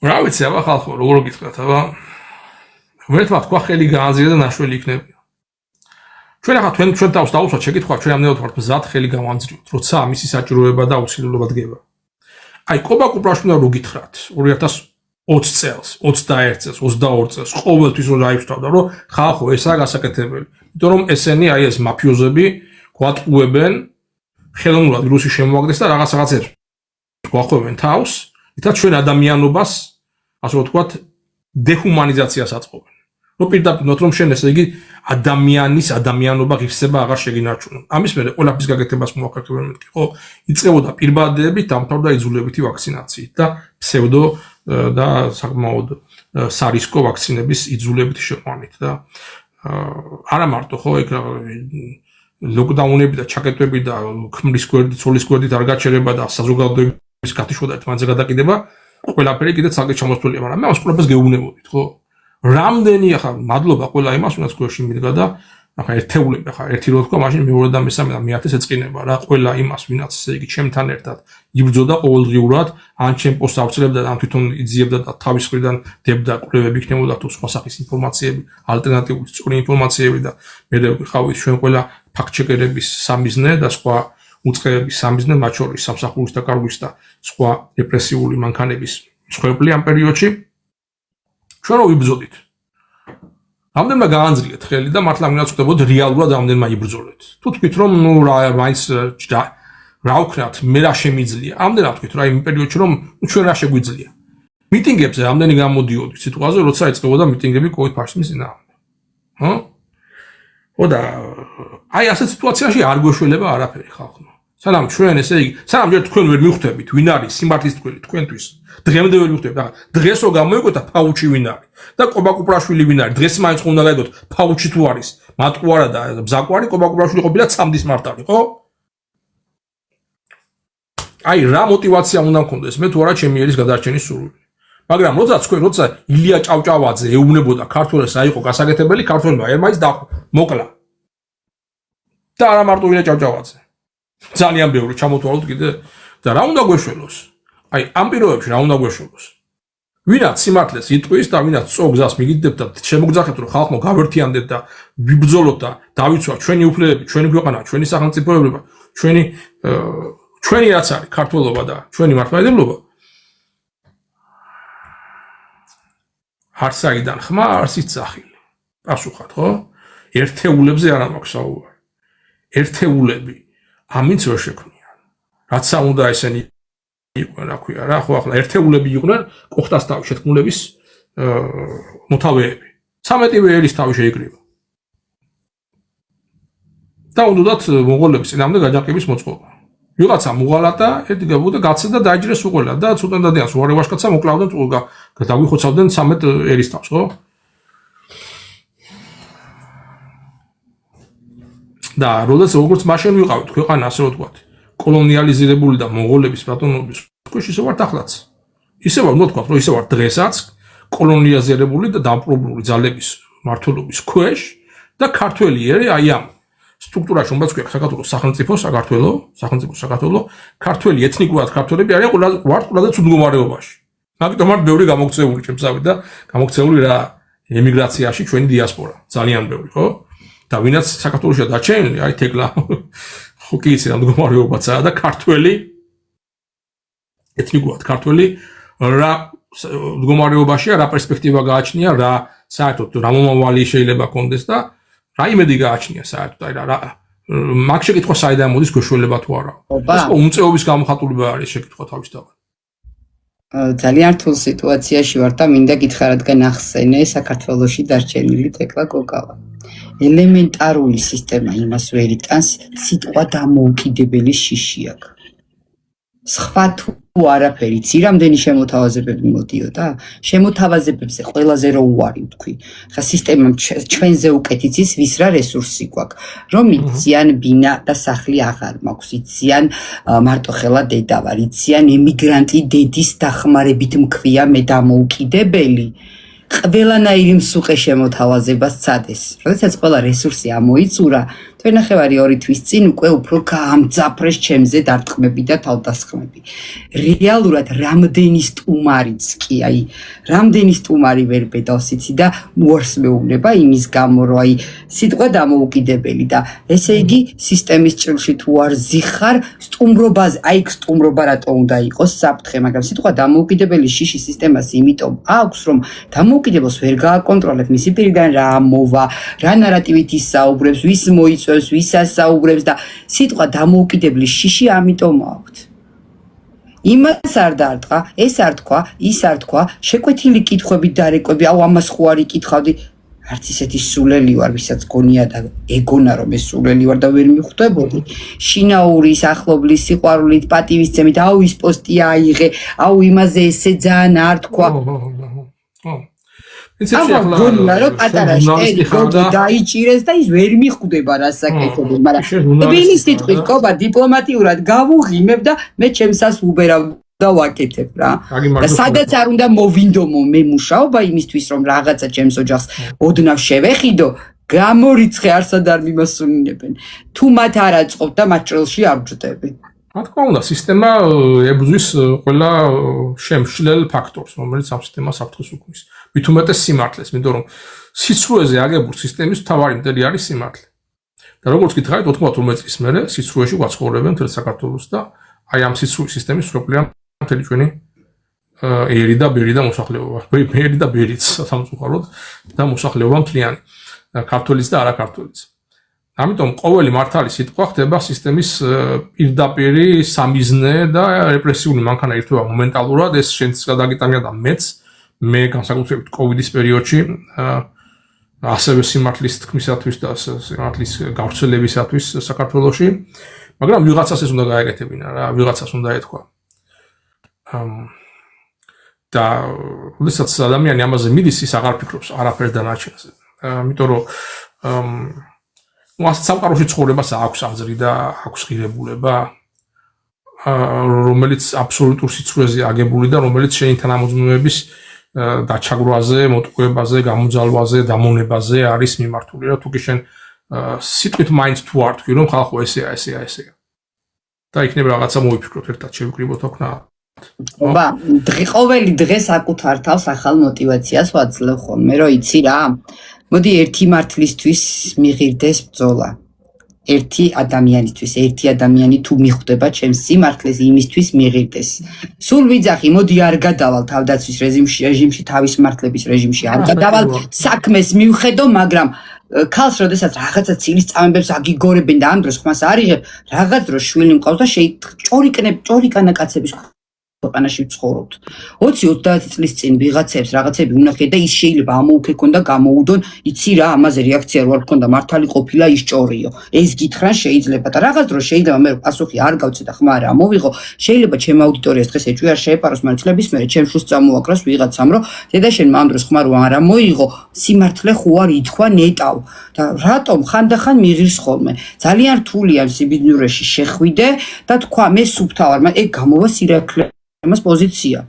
რა ვიცი, აბა ხალხო, როგორ გითხრათ, აბა ვერთმა თქვა ხელი გაანზია და ნაშველი იქნებია. ჩვენ ახლა ჩვენ თავს დავუსვათ შეკითხვა, ჩვენ ამდენად ვართ მზად ხელი გავანძრიოთ, როცა მისი საჭიროება და აუცილებლობა დგება. აი, კობა კუპრაშვილმა რო გითხრათ, 2020 წელს, 21 წელს, 22 წელს, ყოველთვის რო დაიფშთავდა, რომ ხალხო, ესაა გასაკეთებელი. იმიტომ რომ ესენი აი ეს მაფიოზები გვატყუებენ ხელოვნურად ვირუსის შემოაგდეს და რაღაცებს გვახვევენ თავს. ითაც ჩვენ ადამიანობას, ასე ვთქვათ, დეჰუმანიზაციას აწყობენ. რომ პირდაპირ რომ შენ ესე იგი ადამიანის ადამიანობა ღირსება აღარ შეგინარჩუნო. ამის მერე ყველაფრის გაკეთებას მოახერხებენ მეთქი, ხო? იწყებოდა პირბადეებით, დამთავრდა იძულებითი ვაქცინაციით და ფსევდო და საკმაოდ სარისკო ვაქცინების იძულებითი შეყვანით და არა მარტო ხო ეგ ლოკდაუნები და ჩაკეტვები და ქმრის გვერდით, ცოლის გვერდით არ გაჩერება და საზოგადოების გათიშვა და ერთმანეთზე გადაკიდება, ყველაფერი კიდე ცალკე ჩამოსვლელია, მაგრამ მე ამას ყველაფერს გეუბნებოდით, ხო? რამდენი ახლა მადლობა ყველა იმას, ვინაც გვერდში მიდგა და ახლა ერთეულები, ახლა ერთი რო თქვა, მაშინ მეორე და მესამე და მეათეს ეწყინება რა, ყველა იმას, ვინაც ესე იგი ჩემთან ერთად იბრძოდა ყოველდღიურად, ან ჩემ პოსტს ავრცელებდა, ან თვითონ იძიებდა და თავის მხრიდან დებდა კვლევები იქნებოდა თუ სხვა სახის ინფორმაციები, ალტერნატიული სწორი ინფორმაციები და მე ვიყავით ჩვენ ყველა ფაქტჩეკერების სამიზნე და სხვა უწყებების სამიზნე, მათ შორის სამსახურის და კარგვის და სხვა რეპრესიული მანქანების მსხვერპლი ამ პერიოდში. ჩვენ რო ვიბრძოდით. რამდენმა გაანძრიეთ ხელი და მართლა მინდა ვწდებოდ რეალურად რამდენმა იბრძოლეთ. თუ თქვით რომ ნუ მაინც რა ვქნათ, მე რა შემიძლია. ამდენად თქვით რა იმ პერიოდში რომ ჩვენ რა შეგვიძლია. მიტინგებზე რამდენი გამოდიოდით სიტყვაზე, როცა ეწყებოდა მიტინგები COVID ფაშიზმის წინააღმდეგ. ხო? ხო და აი ასეთ სიტუაციაში არ გვეშველება არაფერი ხალხო. სანამ ჩვენ ესე იგი, სანამ ჯერ თქვენ ვერ მივხვდებით ვინ არის სიმართლის თქვენი თქვენთვის. დღემდე ვერ მივხვდებით. ახლა დღეს რო გამოიკვეთა ფაუჩი ვინ არის და კობა კუპრაშვილი ვინ არის. დღეს მაინც უნდა გაიგოთ ფაუჩი თუ არის. მატყუარა და ბზაკვარი კობა კუპრაშვილი ყოფილა ცამდის მართალი, ხო? აი რა мотиваცია უნდა მქონდეს მე თუ არა ჩემი ერის გადარჩენის სურვილი. მაგრამ როცა ილია ჭავჭავაძე ეუბნებოდა ქართველებს რა იყო გასაკეთებელი, ქართველმა ერმაიც მოკლა. და არა მარტო ილია ჭავჭავაძე. ძალიან ბევრი ჩამოთვალოთ კიდე და რა უნდა გვეშველოს? აი ამ პირობებში რა უნდა გვეშველოს? ვინაც სიმართლეს იტყვის და ვინაც სწორ გზას მიგიდებთ და შემოგძახებთ რომ ხალხო გავერთიანდეთ და ვიბრძოლოთ და დავიცვათ ჩვენი უფლებები, ჩვენი ქვეყანა, ჩვენი სახელმწიფოებრება, ჩვენი რაც არის ქართველობა და ჩვენი მართლმადიდებლობა არც საიდან ხმა, არც ძახილი. პასუხად, ხო? ერთეულებზე არ მაქვს საუბარი. ერთეულები ამით ვერ შექმნიან. რაცა უნდა ესენი იყვნენ, რა ქვია რა, ხო ახლა ერთეულები იყვნენ კოხტას თავი შეთქმულების მოთავეები. 13 ერის თავი შეიკრიბა. და უნდათ მონღოლების წინამდე გაჯანყების მოწყობა. ვიღაცა მუღალატა ერთი გაბუდა გაცა და დაიჯრეს უყოლა და ცუდანდადიანს უარი ვაშკაცა მოკლავდნენ დავიხოცავდნენ 13 ერის თავს, ხო? და როგორც მაშინ ვიყავით ქვეყანა ასე რომ ვთქვათ, კოლონიალიზირებული და მონღოლების ბატონობის ქვეშ ისე ვართ ახლაც. ისე ვარ, ვთქვათ, რომ ისე ვარ დღესაც კოლონიალიზირებული და დამპყრობლური ძალების მართლობის ქვეშ და ქართველი ერი აი ამ სტრუქტურაში რომელიც გვაქვს საქართველოს სახელმწიფო საქართველო, ქართველი ეთნიკურად ქართველები არიან ვართ ყველაზე ცუდ მდგომარეობაში. მაგიტომ არ ბევრი გამოგწეული ჩემსავით და გამოგწეული რა ემიგრაციაში ჩვენი დიასპორა, ძალიან ბევრი, ხო? და ვინაც საქართველოსში დაჩენილი, აი თეკლა ხო კი იცი რა მდგომარეობაცაა და ქართველი ეთნიკურად ქართველი რა მდგომარეობაშია, რა პერსპექტივა გააჩნია, რა საერთოდ რა მომავალი შეიძლება კონდეს და რა იმედი გააჩნია საერთოდ, აი რა მაგ შეკითხვა საიდან მოდის გვეშველება თუ არა. ეს უმწეობის გამოხატულება არის შეკითხვა თავისთავად. ძალიან რთულ სიტუაციაში ვარ და მინდა გითხრა რადგან ახსენე საქართველოში დარჩენილი თეკლა კოკავა. ელემენტარული სისტემა იმას ვერ იტანს, სიტყვა დამოუკიდებელი შიში აქვს. სხვა თუ არაფერი, ცირამდენი შემოთავაზებები მოდიოდა, შემოთავაზებებზე ყველაზე რო უარი ვთქვი. ხა სისტემამ ჩვენზე უკეთ იცის ვის რა რესურსი გვაქვს, რომ იციან ბინა და სახლი აღარ მაქვს, იციან მარტოხელა დედა ვარ, იციან ემიგრანტი დედის დახმარებით მქვია მე დამოუკიდებელი. ყველანაირი მსუყე შემოთავაზება სცადეს. როდესაც ყველა რესურსი ამოიწურა, თვენახევარი 2 თვის წინ უკვე უფრო გაამძაფრეს ჩემზე დარტყმები და თავდასხმები. რეალურად რამდენი სტუმარიც კი, აი, რამდენი სტუმარი ვერ ბედავს იცი და უარს მეუბნება იმის გამო, რომ აი, სიტყვა დამოუკიდებელი და ესე იგი სისტემის ჭრილში თუ არ ზიხარ, სტუმრობაზე, აი, სტუმრობა რატო უნდა იყოს საფრთხე, მაგრამ სიტყვა დამოუკიდებელი შიში სისტემას იმიტომ აქვს, რომ დამოუკიდებლს ვერ გააკონტროლებ, მისი პირიდან რა მოვა, რა ნარატივით ისაუბრებს, ვის მოიწვევს, ვის ასაუბრებს და სიტყვა დამოუკიდებელი შიში ამიტომ აქვთ. იმას არ დაარტყა, ეს არ თქვა, ის არ თქვა, შეკვეთილი კითხვები დარეკვები, აუ ამას ხო არ იკითხავდი. არც ისეთი სულელი ვარ, ვისაც გონია და ეგონა რომ ეს სულელი ვარ და ვერ მიხვდებოდი. შინაურის, ახლობლის, სიყვარულით, პატივისცემით, აუ ის პოსტი აიღე, აუ იმაზე ესე ძალიან არ თქვა. გონია რომ პატარა შტერი დაიჭირეს და ის ვერ მიხვდება რა საკეთებდა, მაგრამ ბილი სიტყვით ყობა დიპლომატიურად გავუღიმებ და მე ჩემსას უბერავ და ვაკეთებ რა. და სადაც არ უნდა მოვინდომო მე მუშაობა იმისთვის რომ რაღაცა ჩემს ოჯახს ოდნავ შევეხიდო, გამორიცხე არსად არ მიმასუნინებენ. თუ მათ არ აწყობ და მათ ჭრილში არ ვჯდები. რა თქმა უნდა, სისტემა ებრძვის ყველა შემშლელ ფაქტორს, რომელიც ამ სისტემას საფრთხეს უქმნის. მით უმეტეს სიმართლეს, იმიტომ რომ სიცრუეზე აგებულ სისტემის მთავარი მტერი არის სიმართლე. და როგორც გითხარით, 92 წლის მერე სიცრუეში ვაცხოვრებენ მთელ საქართველოს და აი ამ სიცრუის სისტემის სრულიად მთელი ჩვენი ერი და ბერი და მოსახლეობა. ბერი და ბერიც სამწუხაროდ და მოსახლეობა მთლიანი. ქართველიც და არაქართველიც. ამიტომ ყოველი მართალი სიტყვა ხდება სისტემის პირდაპირი სამიზნე და რეპრესიული მანქანა ირთვება მომენტალურად, ეს შენც გადაგიტანია და მეც მე განსაკუთრებით კოვიდის პერიოდში ასევე სიმართლის თქმისათვის და სიმართლის გავრცელებისათვის საქართველოში, მაგრამ ვიღაცას ეს უნდა გაეკეთებინა რა, ვიღაცას უნდა ეთქვა. და როდესაც ადამიანი ამაზე მიდის, ის აღარ ფიქრობს არაფერს დანარჩენზე. იმიტომ რომ სამყაროში ცხოვრებას აქვს აზრი და აქვს ღირებულება, რომელიც აბსოლუტურ სიცრუეზე აგებული და რომელიც შენი თანამოძმეების დაჩაგვრაზე, მოტყუებაზე, გამოძალვაზე, დამონებაზე არის მიმართული. რა თუკი შენ სიტყვით მაინც თუ არ თქვი, რომ ხალხო ესეა. და იქნება რაღაცა მოვიფიქროთ ერთად, შევიკრიბოთ ოქნა ობა, ყოველი დღე საკუთარ თავს ახალ მოტივაციას ვაძლევ ხოლმე, რომ იცი რა. მოდი ერთი მართლისთვის მიღირდეს ბრძოლა. ერთი ადამიანისთვის, ერთი ადამიანი თუ მიხვდება ჩემს სიმართლეს, იმისთვის მიღირდეს. სულ ვიძახი, მოდი არ გადავალ თავდაცვის რეჟიმში, თავის მართლების რეჟიმში არ გადავალ, საქმეს მივხედო, მაგრამ ქალს როდესაც რაღაცა ცილის წამებებს აგიგორებენ და ამ დროს ხმას არიღებ, რაღაც დროს შვილი მყავს და ჭორიკანა კაცების ქვეყანაში ვცხოვრობთ. 20-30 წლის წინ ვიღაცებს რაღაცები უნახე და ის შეიძლება ამოუქეკონ და გამოუდონ, იცი რა, ამაზე რეაქცია რო არ ქონდა, მართალი ყოფილა ის ჭორიო. ეს გითხრან შეიძლება და რაღაც დროს შეიძლება მე პასუხი არ გავცე და ხმა არ ამოვიღო, შეიძლება ჩემ აუდიტორიას დღეს ეჭვი არ შეეპაროს, მაგრამ წლების მერე ჩემ შულს წამოაკრას ვიღაცამ, რომ დედაშენმა ამ დროს ხმა რო არ ამოიღო, სიმართლე ხო არ ითქვა ნეტავ. და რატომ ხანდახან მიღირს ხოლმე. ძალიან რთულია სიბინძურეში შეხვიდე და თქვა მე სუფთა ვარ, ეგ გამოვა სირაკლე მას პოზიცია.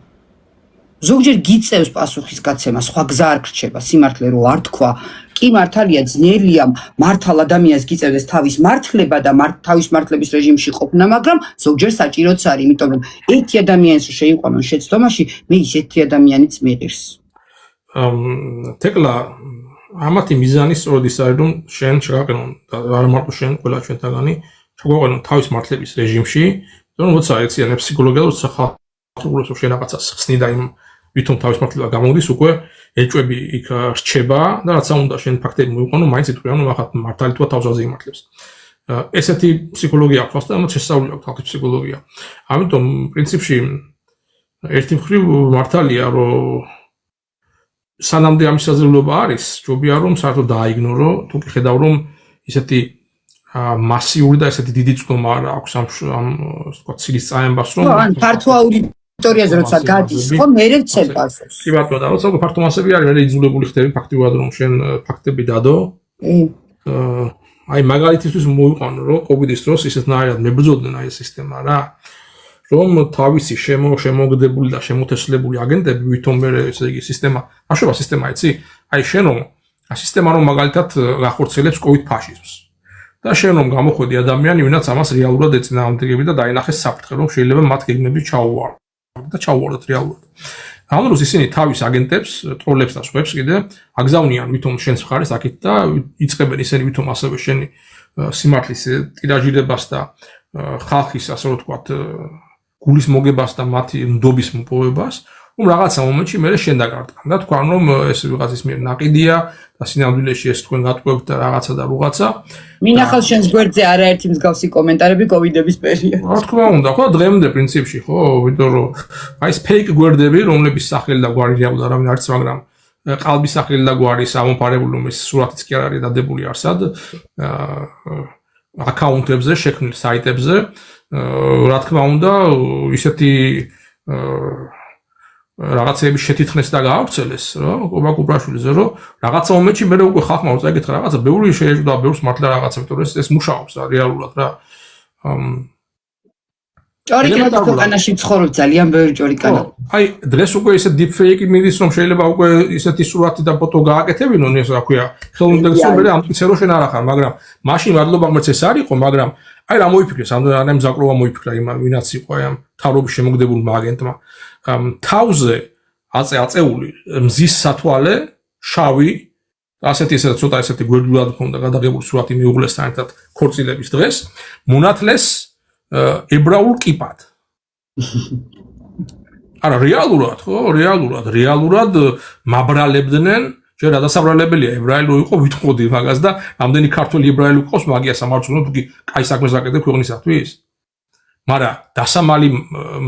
ზოგჯერ გიწევს პასუხის გაცემა, სხვა გზა არ გრჩება, სიმართლე რო არ თქვა, კი მართალია ძნელია მართალ ადამიანს გიწევდეს თავის მართლება და თავის მართლების რეჟიმში ყოფნა, მაგრამ ზოგჯერ საჭიროც არის, იმიტომ რომ ერთი ადამიანს რო შეიყვანონ შეცდომაში, მე ისეთი ადამიანიც მიღირს. თეკლა ამათი მიზანი სწორედ ის არის, რომ შენ შეგაყენონ და არ მარტო შენ, ყველა ჩვენთაგანი შეგაყენონ თავის მართლების რეჟიმში, რომ როცა ეციანებ ფსიქოლოგიურად უბრალოდ შენ რაღაცას ხსნი და იმ ვითომ თავის მართლება გამოდის, უკვე ეჭვები იქ რჩება და რაც უნდა შენ ფაქტები მოიყვანო, მაინც იტყვიან, რომ ახლა მართალი თქვა თავზაზე იმართლებს. ესეთი ფსიქოლოგია აქვს და ამათ შესწავლილი აქვს ხალხის ფსიქოლოგია. ამიტომ პრინციპში ერთი მხრივ მართალია, რომ სანამდე ამის საზრდოობა არის, ჯობია რომ საერთოდ დააიგნორო, თუ კი ხედავ რომ ისეთი მასიური და ესეთი დიდი წვდომა არ აქვს ამ თქვა ცილის წამებას, რომ ფართო აუდიტორიაზე როცა გადის, ხო მერე ვცემ პასუხს. კი ბატონო, და როცა ფართო მასები არის, მე იძულებული ხდები ფაქტიურად რომ შენ ფაქტები დადო. აი მაგალითისთვის მოიყვანო, რომ კოვიდის დროს ისეთნაირად მებრძოლდნენ აი ეს სისტემა რა. რომ თავისი შემოგდებული და შემოთესლებული აგენტები ვითომ მე ესე იგი სისტემა, აშობა სისტემა იცი? აი შენ რომ სისტემა რომ მაგალითად გახორციელებს კოვიდ ფაშიზმს. და შენ რომ გამოხვედი ადამიანი, ვინაც ამას რეალურად ეწინააღმდეგებდა და დაინახეს საფრთხე, რომ შეიძლება მათ გეგმები ჩაუვარდათ რეალურად. ამ დროს ისინი თავის აგენტებს, ტროლებს და სხვებს კიდე აგზავნიან ვითომ შენს მხარეს აქეთ და იწყებენ ისინი ვითომ ასევე შენი სიმართლის ტირაჟირებას და ხალხის ასე რომ ვთქვათ გულის მოგებას და მათი ნდობის მოპოვებას, რომ რაღაცა მომენტში მე შენ დაგარტყან და თქვან რომ ეს ვიღაცის მიერ ნაყიდია და სინამდვილეში ეს თქვენ გატყუებთ რაღაცა და რაღაცა. მინახავს შენს გვერდზე არაერთი მსგავსი კომენტარები კოვიდების პერიოდში. რა თქმა უნდა, ხო დღემდე პრინციპში, ხო, იმიტომ რომ აი ეს ფეიქ გვერდები, რომლების სახელი და გვარი რეალურად არავინ არ იცის, მაგრამ ყალბის სახელი და გვარი ამოფარებული, რომ ეს სურათიც კი არ არის დადებული არსად აკაუნტებზე, შექმნილ საიტებზე, რა თქმა უნდა, ისეთი რაღაცები შეთითქმეს და გაავრცელეს, რა, ოკობა კუპრაშვილიზე, რომ რაღაცა მომენტში მე უკვე ხალხმა უწეკითხა რაღაცა, ბევრი შეეждდა, ბევრს მართლა რაღაცა, იმიტომ რომ ეს მუშაობს რა, რეალურად რა. ჭორიკანა ქვეყანაში ცხოვრობ ძალიან ბევრი ჭორიკანა. აი, დღეს უკვე ისე deepfake მიდის, რომ შეიძლება უკვე ისეთი სურათი და ფოტო გააკეთებინონ, ეს რა ქვია, ხელმძღვანელს მე ამტკიცე რომ შენ არ ახარ, მაგრამ მაშინ მადლობა ღმერთს ეს არ იყო, მაგრამ აი რა მოიფიქრეს, ამდენ მზაკრობა მოიფიქრა იმ ვინაც იყო აი ამ თავრობის შემოგდებულმა აგენტმა. თავზე აწეული მზის სათვალე, შავი, ასეთი ცოტა ესეთი გვერდულად მქონდა გადაღებული სურათი მიუღლეს საერთოდ ქორწილების დღეს, მონათლეს ებრაულ კიპად. არა რეალურად, ხო, რეალურად მაბრალებდნენ, ჯერ დასაბრალებელია ებრაელი რო იყო, ვითხოვდი მაგას და ამდენი ქართველი ებრაელი ყავს მაგია სამართლოდ თუ კი კაი საქმეს აკეთებ ქვეყნისათვის. მაგრამ დასამალი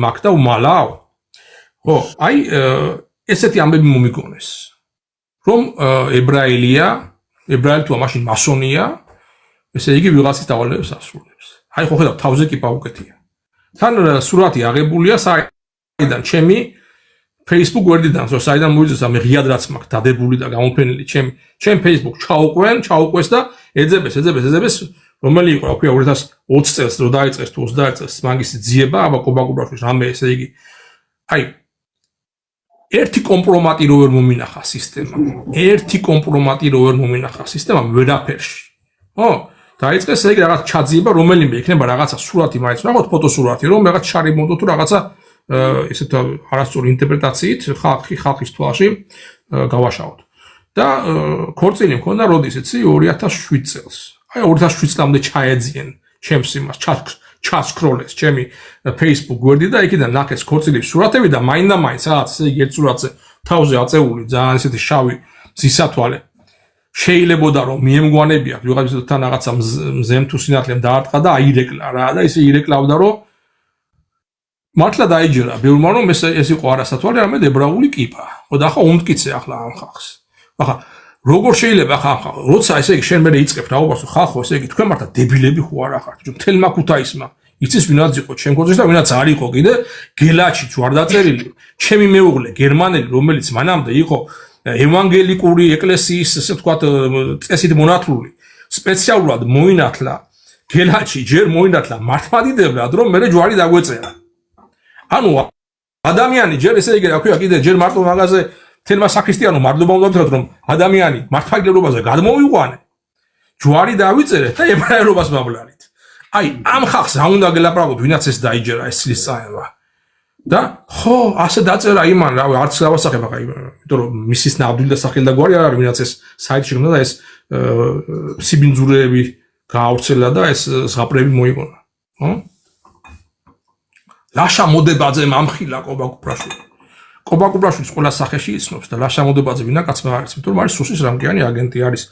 მაგ და უმალავ. ხო, აი ესეთი ამბები მომიგონეს. რომ ებრაელია, ებრაელი თუ მაშინ მასონია, ესე იგი ვიღაცის დავალებებს ასრულებს. აი ხო ხედავ თავზე კიპა უკეთია. თან სურათი აღებულია საიდან ჩემი Facebook გვერდიდან, რომ საიდან მოიძებს ამ ღიად რაც მაქვს დადებული და გამოფენილი ჩემ Facebook ჩაუყვეს და ეძებეს, რომელი იყო, რა ქვია 2020 წელს რო დაიწყეს თუ 21 წელს მაგისი ძიება, აბა კობაკუბრაშვილს რამე ესე იგი. აი ერთი კომპრომატი რო ვერ მომინახა სისტემა, ვერაფერში. ხო? დაიწყეს ეგ რაღაც ჩაძიება, რომელიმე იქნება რაღაცა სურათი მაინც, რაღაც ფოტოსურათი, რომ რაღაც შარი მომდო თუ რაღაცა ესეთ არასწორი ინტერპრეტაციით ხალხის თვალში გავაშავოთ. და ქორწილი მქონდა როდის იცი 2007 წელს. აი 2007 წლამდე ჩაეძიენ ჩემს იმას ჩასკროლეს ჩემი Facebook გვერდი და იქიდან ნახეს ქორწილის სურათები და მაინდა-მაინც რაღაც ესე იგი ერთ სურათზე თავზე აწეული ძალიან ესეთი შავი ზისათვალე შეიძლებოდა რომ მიემგვანებიათ ვიღაცასთან რაღაცა მზემ თუ სინათლემ დაარტყა და აირეკლა რა და ისე ირეკლავდა რომ მართლა დაიჯერა ბევრმა რომ ეს იყო არასათვალე არამედ ებრაული კიპა. ხო და ახლა უმტკიცე ახლა ამ ხალხს. ახლა როგორ შეიძლება ახლა როცა ესე იგი შენ მე იწყებ რაობას ხალხო ესე იგი თქვენ მართლა დებილები ხო არა ხართ მთელმა ქუთაისმა იცის ვინაც იყო ჩემ ქორწილს და ვინაც არ იყო კიდე გელაჩი ჯვარ დაწერილი ჩემი მეუღლე გერმანელი რომელიც მანამდე იყო ევანგელიკური ეკლესიის ესე ვთქვათ წესით მონათლული სპეციალურად მოინათლა გელაჩი ჯერ მოინათლა მართლმადიდებლად რომ მე ჯვარი დაგვეწერა. ანუ ადამიანი ჯერ ესე იგი რა ქვია კიდე ჯერ მარტო მაგაზე თელმა საქრისტიანო მადლობა უნდა ვთქვათ რომ ადამიანი მართლმადიდებლობაზე გადმოიყვანე ჯვარი დავიწერეთ და ებრაელობას მაბლარით. აი ამ ხალხს რა უნდა გელაპარაკოთ ვინაც ეს დაიჯერა ეს ცილის წაება და ხო ასე დაწერა იმან რავი არც გავასახებ ახლა იმიტომ რომ მისის ნამდვილი და სახელი და გვარი არ არის ვინაც ეს საიტში უნდა და ეს სიბინძურეები გაავრცელა და ეს ზღაპრები მოიგონა. ხო ლაშა მოდებაძე მამხილა კობა კუბრაშვილის ყველა სახეში იცნობს და ლაშა მოდებაძე ვინა კაცმა არის იმიტომ რომ არის სუსის რამკიანი აგენტი არის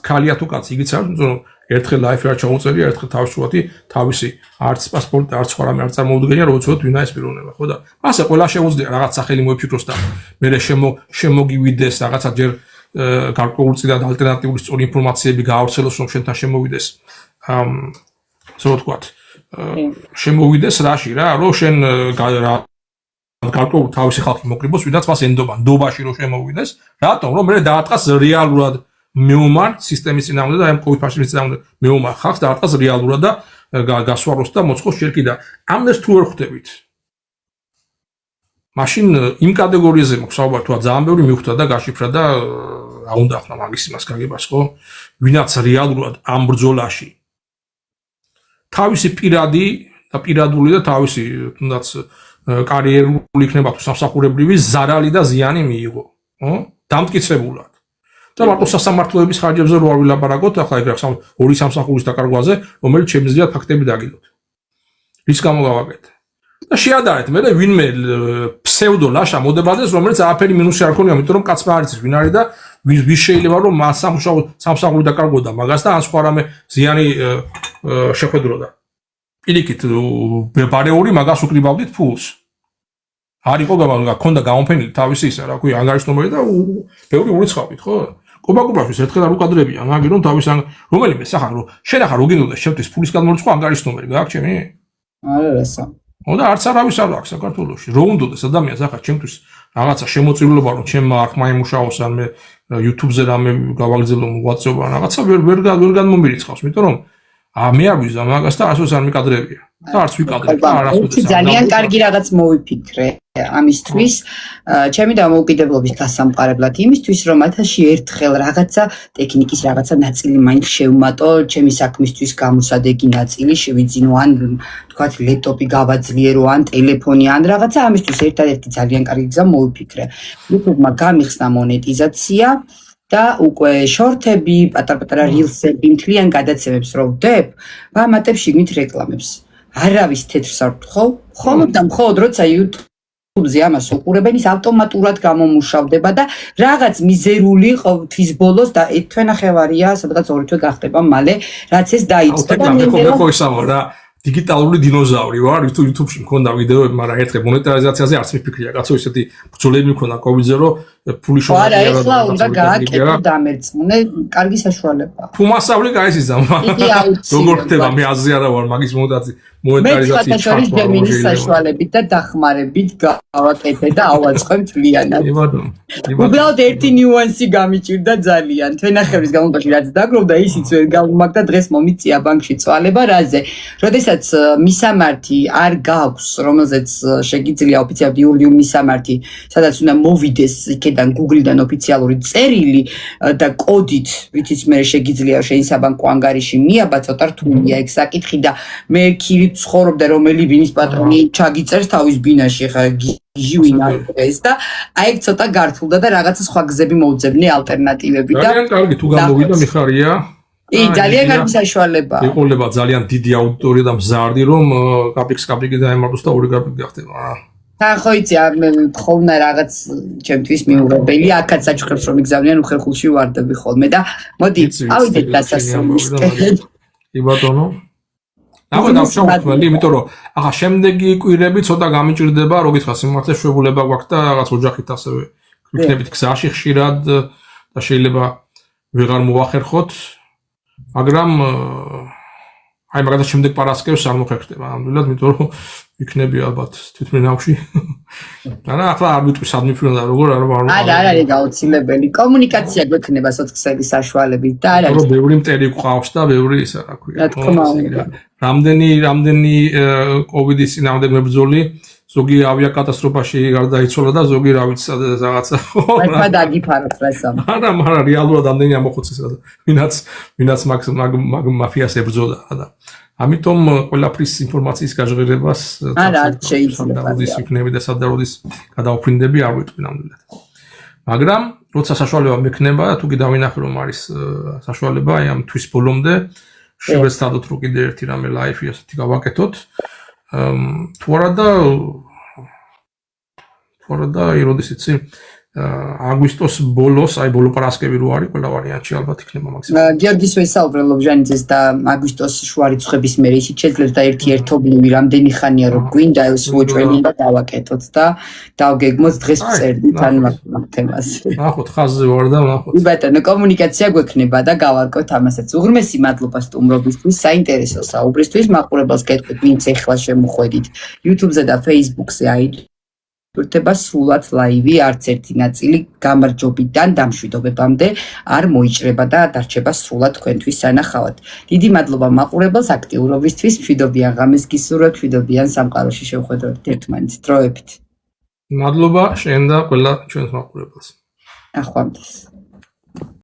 ქალია თუ კაცი იგიც არის იმიტომ რომ ერთხელ ლაიფი არ ჩაუწერია ერთხელ თავისუფლად თავისი არც პასპორტი არც სხვა რამე არ წარმოუდგენია რომ უცბად ვინა ეს პიროვნება ხო და ასე ყველა შეუძლია რაღაც სახელი მოიფიქროს და მე შემოგივიდეს რაღაცა ჯერ გარკვეულწილად ალტერნატიული სწორი ინფორმაციები გაავრცელოს რომ შენთან შემოვიდეს ასე ვთქვათ შემოვიდეს რაში რა რომ შენ გარკვეულ თავისი ხალხი მოკრიბოს ვიდაც მას ენდობა ნდობაში რომ შემოვიდეს რატომ რომ მე დაატყას რეალურად მეომარ სისტემის წინააღმდეგ და ამ COVID ფაშიზმის წინააღმდეგ მეომარ ხალხს დაატყას რეალურად და გასვაროს და მოწყოს ჯერ კიდე ამას თუ ვერ ხვდებით მაშინ იმ კატეგორიაზე მაქვს საუბარი თუ ძალიან ბევრი მიხვდა და გაშიფრა და რა უნდა ახლა მაგის იმას გაგებას ხო ვინაც რეალურად ამ ბრძოლაში თავისი პირადი და პირადული და თავისი თუნდაც კარიერული იქნება თუ სამსახურებრივი ზარალი და ზიანი მიიღო ხო დამტკიცებულად და მარტო სასამართლოების ხარჯებზე რო არ ვილაპარაკოთ ახლა ეგ ორი სამსახურის დაკარგვაზე რომელიც შემიძლია ფაქტები დაგიდოთ რის გამო გავაკეთე და შეადარეთ მე ვინმე ფსევდო ლაშა მოდებაძეს რომელიც არაფერი მინუსი არ ქონია იმიტომ რომ კაცმა არ იცის ვინ არის და ვის შეიძლება რომ მას სამსახური დაკარგვოდა მაგას და ან სხვა რამე ზიანი შეხვედროდა პირიქით ბარეული მაგას უკრიბავდით ფულს არ იყო გქონდა გამოფენილი თავისი ისა რა ქვია ანგარიშ ნომერი და ბევრი ურიცხავით ხო კუბაკუბაშვის ერთხელ არ უკადრებია მაგ რომ თავის რომელიმე სახან რომ შენ ახლა რო გინდოდა შევთვის ფულის გადმორიცხვა ანგარიშ ნომერი გააქვს ჩემი არასა და არც არავის არ აქვს საქართველოში რო უნდოდეს ადამიანს ახლა ჩემთვის რაღაცა შემოწირულობა რომ ჩემმა არხმა იმუშაოს ან მე YouTube-ზე რამე გავაგრძელო WhatsApp-ზე რაღაცა ვერ გადმომირიცხავს იმიტომ რომ მე არ ვიზამ მაგას და ასოს არ მიკადრებია და არც ვიკადრებ და არასოდეს ძალიან კარგი რაღაც მოვიფიქრე ამისთვის ჩემი დამოუკიდებლობის გასამყარებლად იმისთვის რომ ათაში ერთხელ რაღაცა ტექნიკის რაღაცა ნაწილი მაინც შევმატო ჩემი საქმისთვის გამოსადეგი ნაწილი შევიძინო ან თქვათ ლეპტოპი გავაძლიერო ან ტელეფონი ან რაღაცა ამისთვის ერთადერთი ძალიან კარგი გზა მოვიფიქრე YouTube-მა გამიხსნა მონეტიზაცია და უკვე შორტები, პატარ-პატარა rilsები, მთლიან გადაცემებს რო ვდებ, ვამატებ შიგნით რეკლამებს. არავის თეთრს არ ვთხოვ, მხოლოდ და მხოლოდ როცა YouTube-ზე ამას უყურებენ, ის ავტომატურად გამომუშავდება და რაღაც მიზერული თვის ბოლოს და თქვენ ნახევარია, სადღაც 2 თვე გახდება მალე, რაც ეს დაიწყო და მე ხო ისავა რა დიგიტალური დინოზავრი ვარ, YouTube-ში მქონდა ვიდეოები, მაგრამ ერთხელ მონეტიზაციაზე არც მიფიქრია, კაცო ისეთი ბრძოლები მქონდა COVID-ზე, რომ ფული შორდა. არა, ეხლა უნდა გააკეთო დამერწმუნე, კარგი საშუალებაა. თუ მასწავლე გაიზიზა, როგორ ხდება, მე აზრი არა ვარ მაგის მონეტიზაციის ჩართვა საშუალებით და დახმარებით გავაკეთე და ავაწყებ თლიანად. უბრალოდ ერთი ნიუანსი გამიჭირდა ძალიან. თვენახევრის განმავლობაში რაც დაგროვდა, ისიც ვერ გავუმაგდა დღეს მომიწია ბანკში წვალება რაზე. როდესაც ვისაც მისამართი არ გაქვს, რომელზეც შეგიძლია ოფიციალურად იურიდიული მისამართი, სადაც უნდა მოვიდეს იქიდან Google-დან ოფიციალური წერილი და კოდით, ვიცით მე შეგიძლია შენი საბანკო ანგარიში მიაბა, ცოტა რთულია ეგ საკითხი და მე ქირით ცხოვრობდა რომელი ბინის პატრონი ჩაგიწერს თავის ბინაში ხა ჟივინა ეს და აი ეგ ცოტა გართულდა და რაღაცა სხვა გზები მოუძებნე ალტერნატივები და ძალიან კარგი თუ გამოვიდა მიხარია ძალიან კარგი საშუალებაა. იყოლება ძალიან დიდი აუდიტორია და მზარდი რომ კაპიკი დაემართოს და ორი კაპიკი გახდება. ხო იცი ხოლმე რაღაც ჩემთვის მიუღებელი აქაც საჩუქრებს რომ იგზავნიან უხერხულში ვარდები ხოლმე და მოდი ავიდეთ დასასრულისკენ. კი ბატონო. დავჩავთვალი, იმიტომ რომ ახლა შემდეგი კვირები ცოტა გამიჭირდება, რო გითხრა სიმართლე შვებულება გვაქვს და რაღაც ოჯახით ასევე ვიქნებით გზაში ხშირად და შეიძლება ვეღარ მოვახერხოთ, მაგრამ აი მაგალითად შემდეგ პარასკევს არ მოხერხდება ნამდვილად, იმიტომ რომ იქნები ალბათ თვითმფრინავში. არა, ახლა არ ვიტყვი სად მიფრინავ და როგორ არა არის გაუცილებელი. კომუნიკაცია გვექნება სოციალური საშუალებით და არა. რომ ბევრი მტერი გვყავს და ბევრი ისა რა ქვია. რამდენი კოვიდის წინააღმდეგ მებრძოლი ზოგი ავიაკატასტროფაში გარდაიცვალა და ზოგი რა ვიცი რაღაცა ხო რა დაგიფაროთ რასამ არა მაგრამ რეალურად ამდენი ამოხოცეს რა ვინაც მაგ მაფიას ებრძოდა და ამიტომ ყველაფრის ინფორმაციის გაჟღერებას არა შეიძლება ის იქნები და სადაროდის გადაუფრინდები არ ვიტყვი ნამდვილად მაგრამ როცა საშუალება მექნება თუ კი დავინახე რომ არის საშუალება აი ამ თვის ბოლომდე შევეცადოთ რომ კიდე ერთი რამე ლაიფი ასეთი გავაკეთოთ თუ არა და როდის იცი აგვისტოს ბოლოს, აი ბოლო პარასკევი რო არის, ყველა ვარიანტი ალბათ იქნება მაქსიმუმ. გიორგის ვესაუბრე ლობჟანიძეს და აგვისტოს შუარი წვების მერე ისიც შეძლებს და ერთობლივი რამდენი ხანია რომ გვინდა ეს უოჭველი და დავაკეთოთ და დავგეგმოთ დღეს ვწერდით ან მაგ თემას. ნახოთ ხაზზე ვარ და ნახოთ. ბატონო კომუნიკაცია გვექნება და გავარკვევთ ამასაც. უღრმესი მადლობა სტუმრობისთვის, საინტერესო საუბრისთვის, მაყურებელს გეტყვით ვინც ეხლა შემოხვედით YouTube-ზე და Facebook-ზე აი ურთება სულად ლაივი არც ერთი ნაწილი გამარჯობიდან დამშვიდობებამდე არ მოიჭრება და დარჩება სულად თქვენთვის სანახავად. დიდი მადლობა მაყურებელს აქტიურობისთვის, მშვიდობიან ღამეს გისურვებთ, მშვიდობიან სამყაროში შევხვედროთ ერთმანეთს დროებით. მადლობა შენ და ყველა ჩვენს მაყურებელს. ახვამდის.